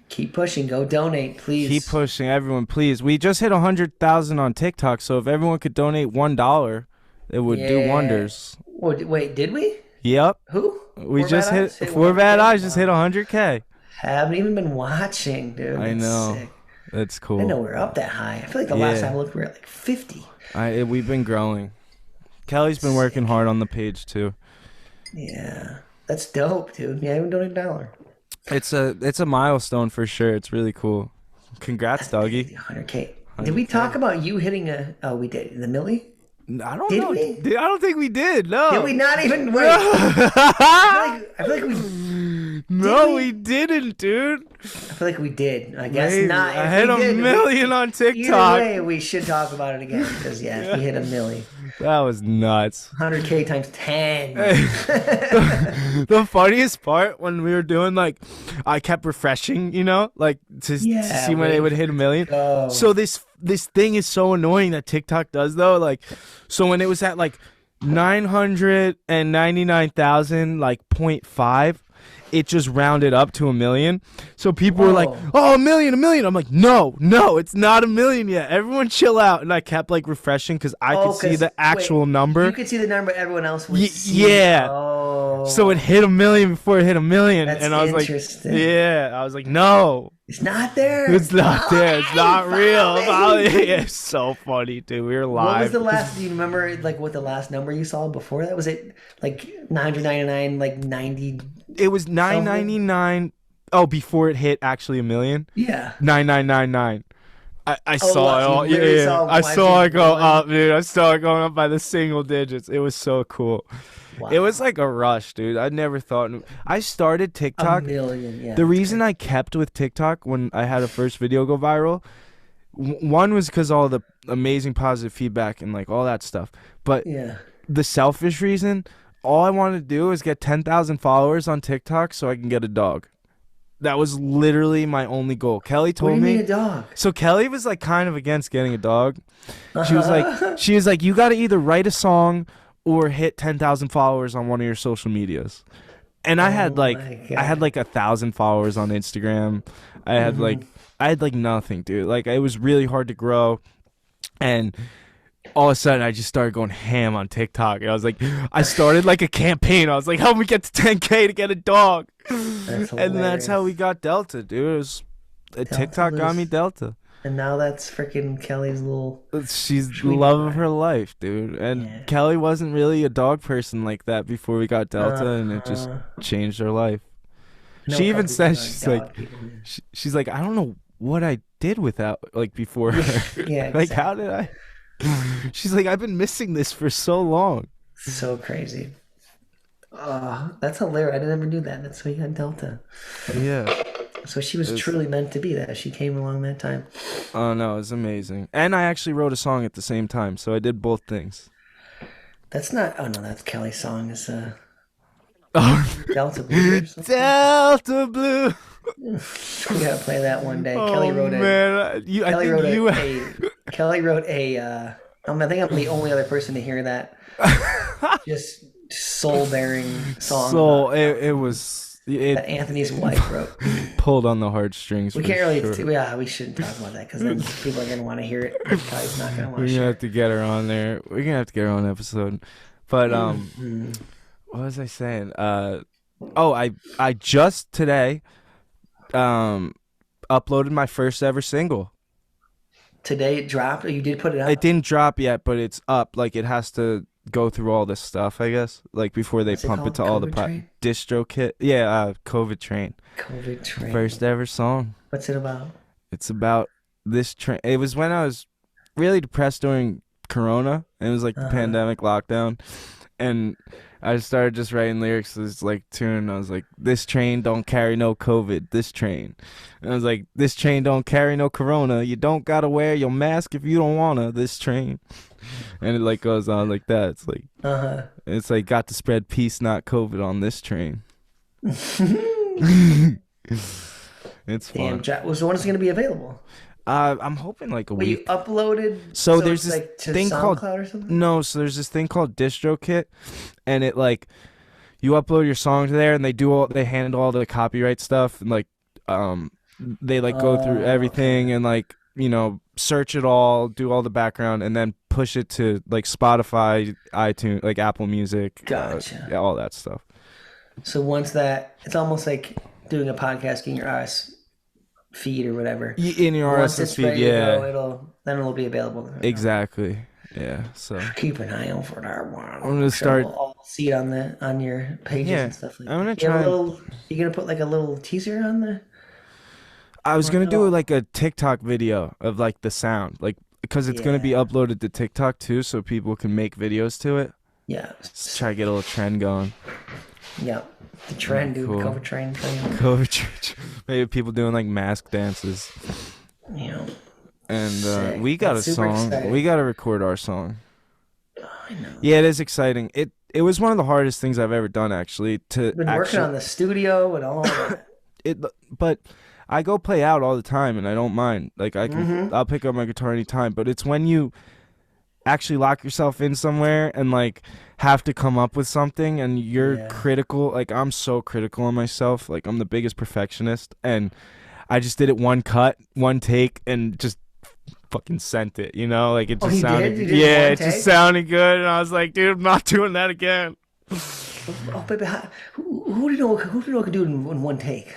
Keep pushing. Go donate, please. Keep pushing, everyone, please. We just hit 100,000 on TikTok, so if everyone could donate $1, it would do wonders. Wait, did we? Yep. Who? We Four just Bad hit Eyes? 4 Bad Eyes just hit 100K. Haven't even been watching, dude. I That's know. sick. That's cool. I didn't know we were up that high. I feel like the last Yeah. time I looked, we were at like 50. We've been growing. Kelly's been working hard on the page too. Yeah, that's dope, dude. Yeah, I haven't donated $1. It's a milestone for sure. It's really cool. Congrats, doggy. 100K. Did we talk about you hitting a? Oh, we did. The millie? I don't Did know. we? Dude, I don't think we did. No. Did we not even wait? I feel like we. No, we didn't, dude. I feel like we did. I guess Maybe. not. I If hit we a did, million on Either TikTok. way, we should talk about it again because we hit a millie. That was nuts. 100K times 10. The funniest part when we were doing I kept refreshing, to see when it would hit a million. Oh. So this thing is so annoying that TikTok does though. So when it was at 999,000 0.5, it just rounded up to a million. So people were like, "Oh, a million!" I'm like, "No, it's not a million yet. Everyone chill out." And I kept refreshing because I could see the actual number. You could see the number, everyone else would see. Yeah. Oh. So it hit 1 million before it hit 1 million. That's and I was like, interesting. yeah. I was like, no. It's not there. It's not there. It's not real. Finally. It's so funny, dude. We were live. What was the last? Do you remember like what the last number you saw before that? Was it like 999, like 90? It was 999. Oh, before it hit actually 1 million. Yeah. 9999. I saw it all. You literally Yeah, saw I saw it go going up, dude. I saw it going up by the single digits. It was so cool. Wow. It was like a rush, dude. I never thought. I started TikTok. 1 million. Yeah. The reason I kept with TikTok when I had a first video go viral, one was because all the amazing positive feedback and like all that stuff. But Yeah. the selfish reason, all I wanted to do is get 10,000 followers on TikTok so I can get a dog. That was literally my only goal. Kelly What do told you me. mean a dog? So Kelly was like kind of against getting a dog. She was like, you got to either write a song or hit 10,000 followers on one of your social medias. And I had like 1,000 followers on Instagram. I had like nothing, dude. Like it was really hard to grow. And all of a sudden I just started going ham on TikTok. And I was like, I started like a campaign. I was like, help me get to 10K to get a dog. And that's how we got Delta, dude. It was TikTok got me Delta. And now that's freaking Kelly's little. She's the love of her life, dude. And Kelly wasn't really a dog person like that before we got Delta, and it just changed her life. No, she even says she's like, I don't know what I did without like before her. Yeah, Like how did I? She's like, I've been missing this for so long. So crazy. That's hilarious. I never knew that. That's why you got Delta. Yeah. So she was truly meant to be that. She came along that time. Oh no, it was amazing. And I actually wrote a song at the same time, so I did both things. That's not. Oh no, that's Kelly's song. It's Oh. Delta Blue. Delta Blue. We gotta play that one day. Oh, Kelly wrote man. Kelly wrote a. I think I'm the only other person to hear that. Just soul-bearing song. So it was. That Anthony's wife wrote. Pulled on the heartstrings. We can't really. Yeah, we shouldn't talk about that because then people are gonna want to hear it. Kelly's not gonna want to. We're gonna have to get her on there. We're gonna have to get her on episode. But what was I saying? I just today uploaded my first ever single. Today it dropped. Or you did put it up. It didn't drop yet, but it's up. Like it has to go through all this stuff, I guess. Like before they pump it to all the distro kit. Yeah, COVID Train. COVID Train. First ever song. What's it about? It's about this train. It was when I was really depressed during Corona, and it was like the pandemic lockdown, and I started just writing lyrics to this like tune. I was like, this train don't carry no COVID, this train. And I was like, this train don't carry no Corona. You don't gotta wear your mask if you don't wanna, this train. And it like goes on like that. It's like it's like got to spread peace, not COVID on this train. It's fun. Damn, so when is it gonna be available? I'm hoping like a week. You uploaded. So there's this like to thing SoundCloud called or something? No. So there's this thing called DistroKit, and it like you upload your songs there, and they handle all the copyright stuff, and like they like go through everything and like search it all, do all the background, and then push it to like Spotify, iTunes, like Apple Music, Gotcha. All that stuff. So once that, it's almost like doing a podcast in your RSS feed or whatever. In your RSS feed, yeah. Then it'll be available. Exactly. Yeah. So keep an eye out for that one. I'm gonna start. I'll see it on your pages and stuff like that. I'm gonna try. You gonna put like a little teaser on the. I was gonna do like a TikTok video of like the sound, like because it's gonna be uploaded to TikTok too, so people can make videos to it. Yeah. Just try to get a little trend going. Yeah, the trend, dude. Cool. COVID train thing. COVID train. Maybe people doing like mask dances. Yeah. And we got a song. Exciting. We got to record our song. I know. Yeah, it is exciting. It was one of the hardest things I've ever done, actually. Been working on the studio and all that. But I go play out all the time, and I don't mind. Like I'll pick up my guitar anytime. But it's when you actually lock yourself in somewhere and like have to come up with something, and you're critical. Like I'm so critical on myself. Like I'm the biggest perfectionist, and I just did it one cut, one take, and just fucking sent it. Like it just sounded. It just sounded good, and I was like, dude, I'm not doing that again. Oh, baby, who do you know? Who do you know can do it in one take?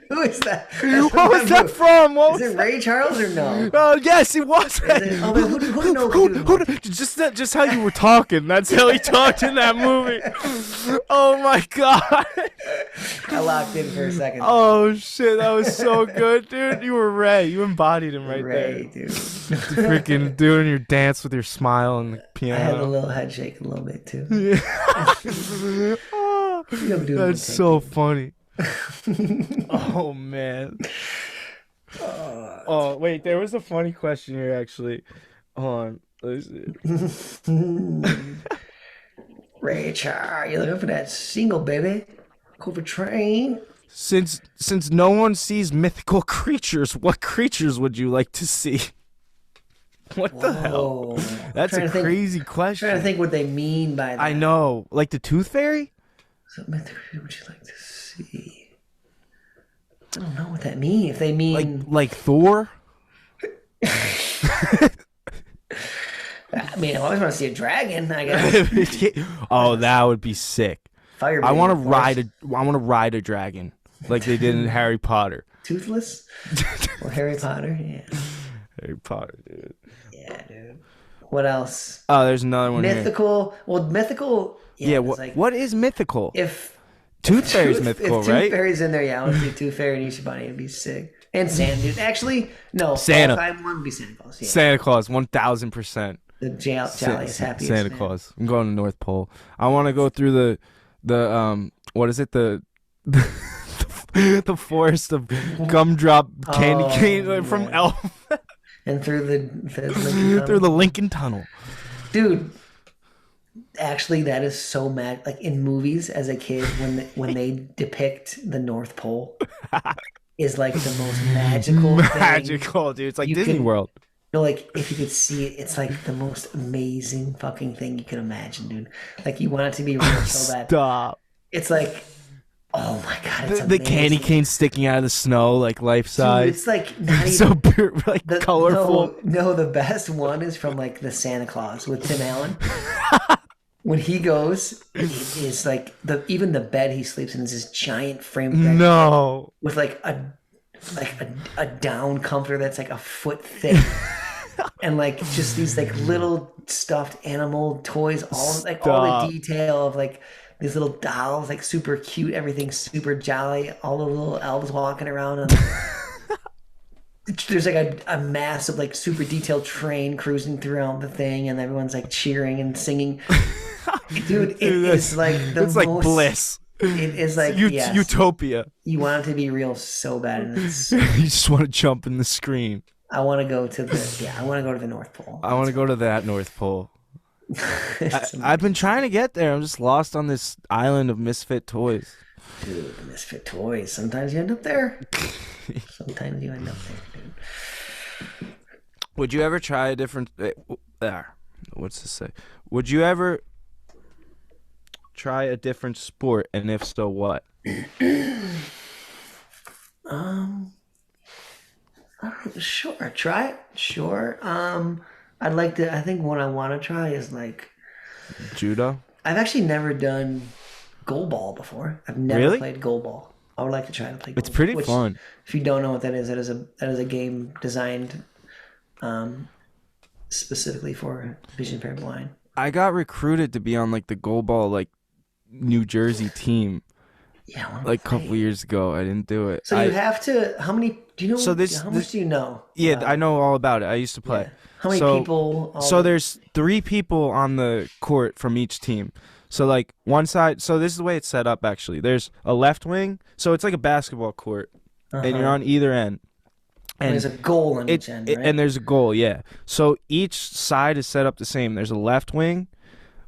Who is that? What was that from? What Is was it Ray Charles or no? Oh yes, it was. Oh, man, who do you know can do it in one take? Just how you were talking. That's how he talked in that movie. Oh my god. I locked in for a second. Oh shit, that was so good, dude. You were Ray. You embodied him right Ray, there. dude. Freaking doing your dance with your smile and the piano. I had a little head shake a little bit too. Oh, that's so funny. Oh man. Oh wait, there was a funny question here actually. Hold on. Let's see. Ray Charles, you looking for that single, baby? Cover train. Since no one sees mythical creatures, what creatures would you like to see? What the hell? That's a crazy question. I'm trying to think what they mean by that. I know. Like the Tooth Fairy? So mythical creature would you like to see? I don't know what that means. If they mean like Thor? I mean, I always want to see a dragon, I guess. Oh, that would be sick. Fire I want to ride a dragon like they did in Harry Potter. Toothless? Well, Harry Potter, yeah. Harry Potter, dude. Yeah, dude. What else? Oh, there's another one mythical. Here. Well, mythical. Yeah, what is mythical? If Tooth Fairy's mythical, if right? Tooth Fairy's in there, yeah, I want to see Tooth Fairy and Ishibani. It'd be sick. And Santa, dude. Actually, no. Santa. All-time one would be Santa Claus. Yeah. Santa Claus, 1,000%. The jolliest, happiest Santa man. Claus. I'm going to North Pole. I want to go through the what is it, the forest of gumdrop candy cane from Elf. And through the through the Lincoln Tunnel. Dude, actually, that is so mad. Like in movies as a kid, when they depict the North Pole, is like the most magical thing. Dude. It's like Disney World. No, like if you could see it, it's like the most amazing fucking thing you can imagine, dude. Like you want it to be real so bad. Stop. It's like, oh my god, it's the candy cane sticking out of the snow, like life size. Dude, it's like not even so pure, like colorful. No, the best one is from like the Santa Claus with Tim Allen. When he goes, it is like even the bed he sleeps in is this giant frame bed. No, with like a down comforter that's like a foot thick. And like just these like little stuffed animal toys, all the detail of like these little dolls, like super cute, everything's super jolly, all the little elves walking around, and there's like a massive like super detailed train cruising throughout the thing, and everyone's like cheering and singing. Dude, it is like it's like bliss. It is like utopia. You want it to be real so bad, and it's you just want to jump in the screen. I want to go to the North Pole. I want to go to that North Pole. I've been trying to get there. I'm just lost on this island of misfit toys. Dude, the misfit toys. Sometimes you end up there. Sometimes you end up there, dude. Would you ever try a different... what's this say? Would you ever try a different sport, and if so, what? Sure. Try it. Sure. I'd like to. I think what I want to try is like judo. I've actually never done goal ball before. I've never played goal ball. I would like to try to play. It's pretty fun. If you don't know what that is a game designed specifically for vision impaired blind. I got recruited to be on like the goal ball like New Jersey team. Yeah, like a couple years ago. I didn't do it. So you have to. How many? Do you know? So how much do you know? Yeah, I know all about it. I used to play. Yeah. How many people? So there's 3 people on the court from each team. So like one side. So this is the way it's set up. Actually, there's a left wing. So it's like a basketball court, and you're on either end. And there's a goal on each end, right? And there's a goal. Yeah. So each side is set up the same. There's a left wing,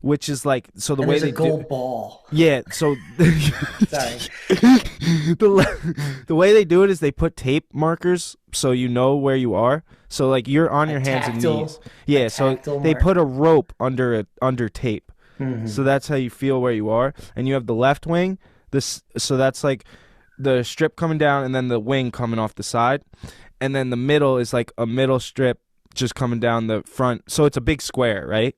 which is like the way they do. There's a goal ball. Yeah. So sorry. The way they do it is they put tape markers so you know where you are. So like you're on your hands and knees. Yeah. So they put a rope under tape. Mm-hmm. So that's how you feel where you are. And you have the left wing. So that's like the strip coming down and then the wing coming off the side. And then the middle is like a middle strip just coming down the front. So it's a big square, right?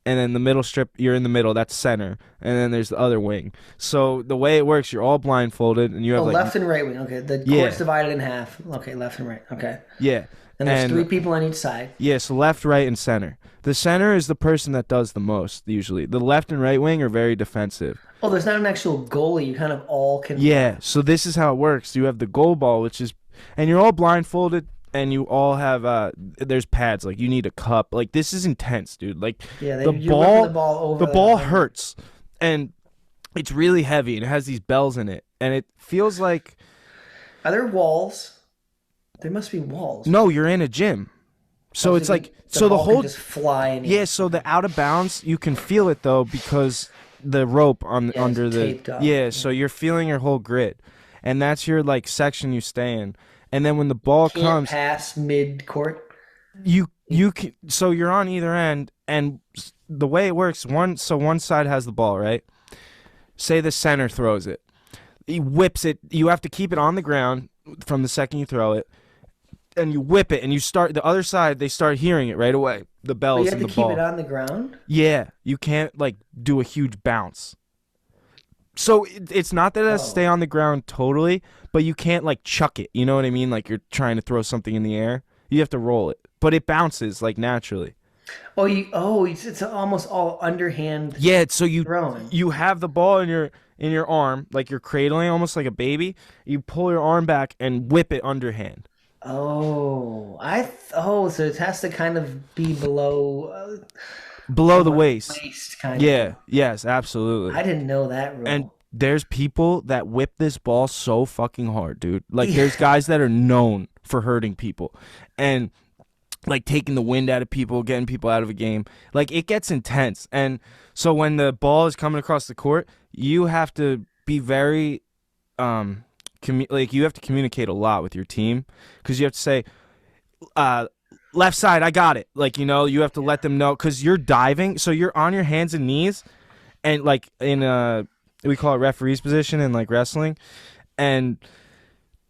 and then the middle strip, you're in the middle, that's center, and then there's the other wing. So the way it works, you're all blindfolded, and you have like left and right wing. Okay, the court's divided in half. Okay, left and right. Okay. Yeah. And there's 3 people on each side. Yeah, so left, right, and center. The center is the person that does the most, usually. The left and right wing are very defensive. Oh, there's not an actual goalie. You kind of all can... Yeah, so this is how it works. You have the goal ball, which is... And you're all blindfolded, and you all have... there's pads. Like, you need a cup. Like, this is intense, dude. Like, yeah, the ball hurts. And it's really heavy, and it has these bells in it. And it feels like... Are there walls? There must be walls. No, you're in a gym. So it's like... The whole just fly in. Yeah, so the out of bounds, you can feel it, though, because... the rope under the so you're feeling your whole grid, and that's your like section you stay in. And then when the ball comes pass mid court, you can, so you're on either end, and the way it works, one side has the ball, right? Say the center throws it, he whips it, you have to keep it on the ground from the second you throw it, and you whip it, and you start the other side, they start hearing it right away. The bells and the ball. You have to keep it on the ground? Yeah, you can't like do a huge bounce. So it's not that it has to stay on the ground totally, but you can't like chuck it. You know what I mean? Like you're trying to throw something in the air. You have to roll it, but it bounces like naturally. It's almost all underhand. Yeah, so throwing. You have the ball in your arm, like you're cradling almost like a baby. You pull your arm back and whip it underhand. So it has to kind of be below the waist. Kind of. Yes, absolutely. I didn't know that rule. And there's people that whip this ball so fucking hard, dude. Like there's guys that are known for hurting people and like taking the wind out of people, getting people out of a game. Like it gets intense. And so when the ball is coming across the court, you have to be very you have to communicate a lot with your team, because you have to say, left side, I got it. Like, you know, you have to let them know, because you're diving, so you're on your hands and knees, and like in we call it referee's position in like wrestling, and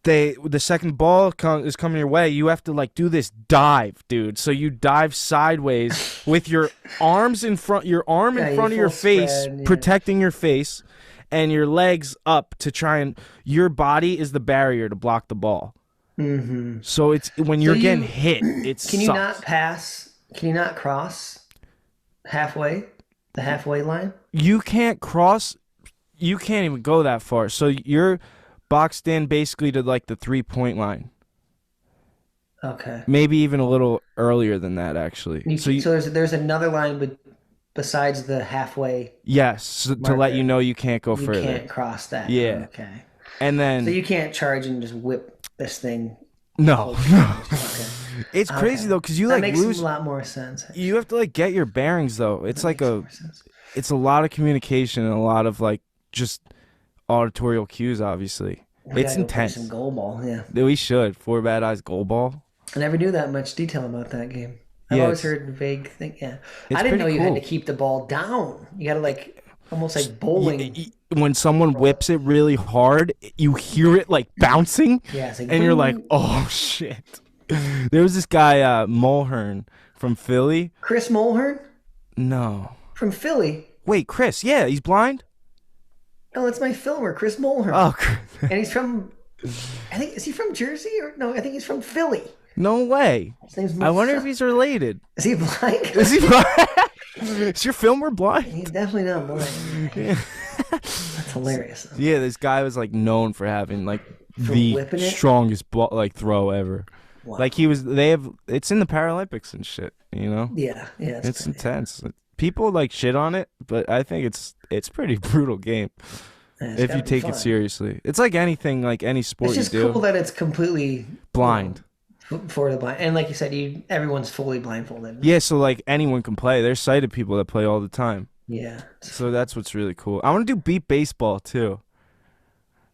the second ball is coming your way, you have to like do this dive, dude. So you dive sideways with your arms in front, in front of your face, protecting your face, and your legs up to try and your body is the barrier to block the ball. Mm-hmm. So it's when you're getting hit, it's can you not pass? Can you not cross halfway, the halfway line? You can't cross. You can't even go that far. So you're boxed in basically to like the 3-point line. Okay. Maybe even a little earlier than that, actually. So there's another line besides the halfway. Yes, to let you know you can't go further. You can't cross that. Yeah. Okay. And then. So you can't charge and just whip this thing. No. Okay. It's crazy though, because you that like makes lose. A lot more sense. You have to like get your bearings though. It's like it's a lot of communication and a lot of like just auditorial cues. Obviously, it's intense. Some goal ball, yeah. We should 4 Bad Eyes goal ball. I never knew that much detail about that game. I've always heard vague thing. Yeah, I didn't know you had to keep the ball down. You got to like almost like bowling. When someone whips it really hard, you hear it like bouncing, like, and you're like, "Oh shit!" There was this guy Mulhern from Philly. Chris Mulhern? No. From Philly. Wait, Chris? Yeah, he's blind. No, that's my filmer, Chris Mulhern. Oh, Chris. And he's from. Is he from Jersey or no? I think he's from Philly. No way. His name's I wonder if he's related. Is he blind? Is he blind? Is your filmer blind? He's definitely not blind. Yeah. That's hilarious. Yeah, this guy was like known for having like the strongest throw ever. Wow. Like it's in the Paralympics and shit, you know? Yeah. It's intense. People like shit on it, but I think it's pretty brutal game. If you take it seriously. It's like anything, like any sport you do. It's just cool that it's completely blind. For the blind. And like you said, everyone's fully blindfolded. Yeah, so like anyone can play. There's sighted people that play all the time. Yeah. So that's what's really cool. I want to do beat baseball too.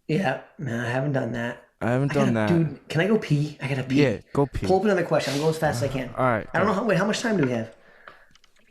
Yeah, man, I haven't done that. I haven't done that. Dude, can I go pee? I gotta pee. Yeah, go pee. Pull up another question. I'm going as fast as I can. All right. I don't know how much time do we have?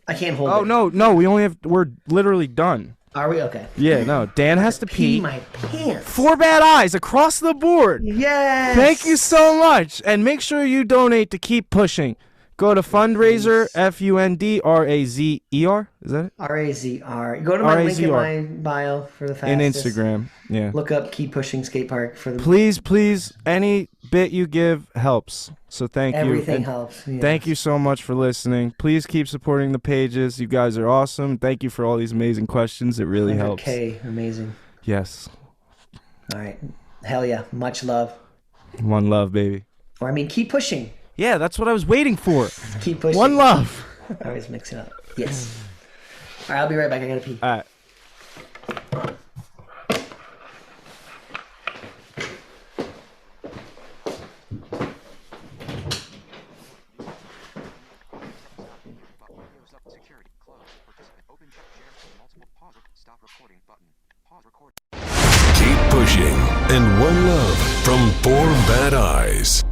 I can't hold it. Oh, no, we're literally done. Are we? Okay. Yeah, no. Dan has to pee. My pants. 4 Bad Eyes across the board. Yes. Thank you so much. And make sure you donate to keep pushing. Go to fundraiser, FUNDRAZER. Is that it? RAZR. Go to my link in my bio for the fastest. In Instagram. Yeah. Look up Keep Pushing Skate Park for the. Please, any bit you give helps. So thank you. Everything helps. Yes. Thank you so much for listening. Please keep supporting the pages. You guys are awesome. Thank you for all these amazing questions. It really helps. Okay, amazing. Yes. All right. Hell yeah. Much love. One love, baby. Or I mean, keep pushing. Yeah, that's what I was waiting for. Keep pushing. One love. I always mix it up. Yes. All right, I'll be right back. I gotta pee. All right. Keep pushing. And one love from 4 Bad Eyes.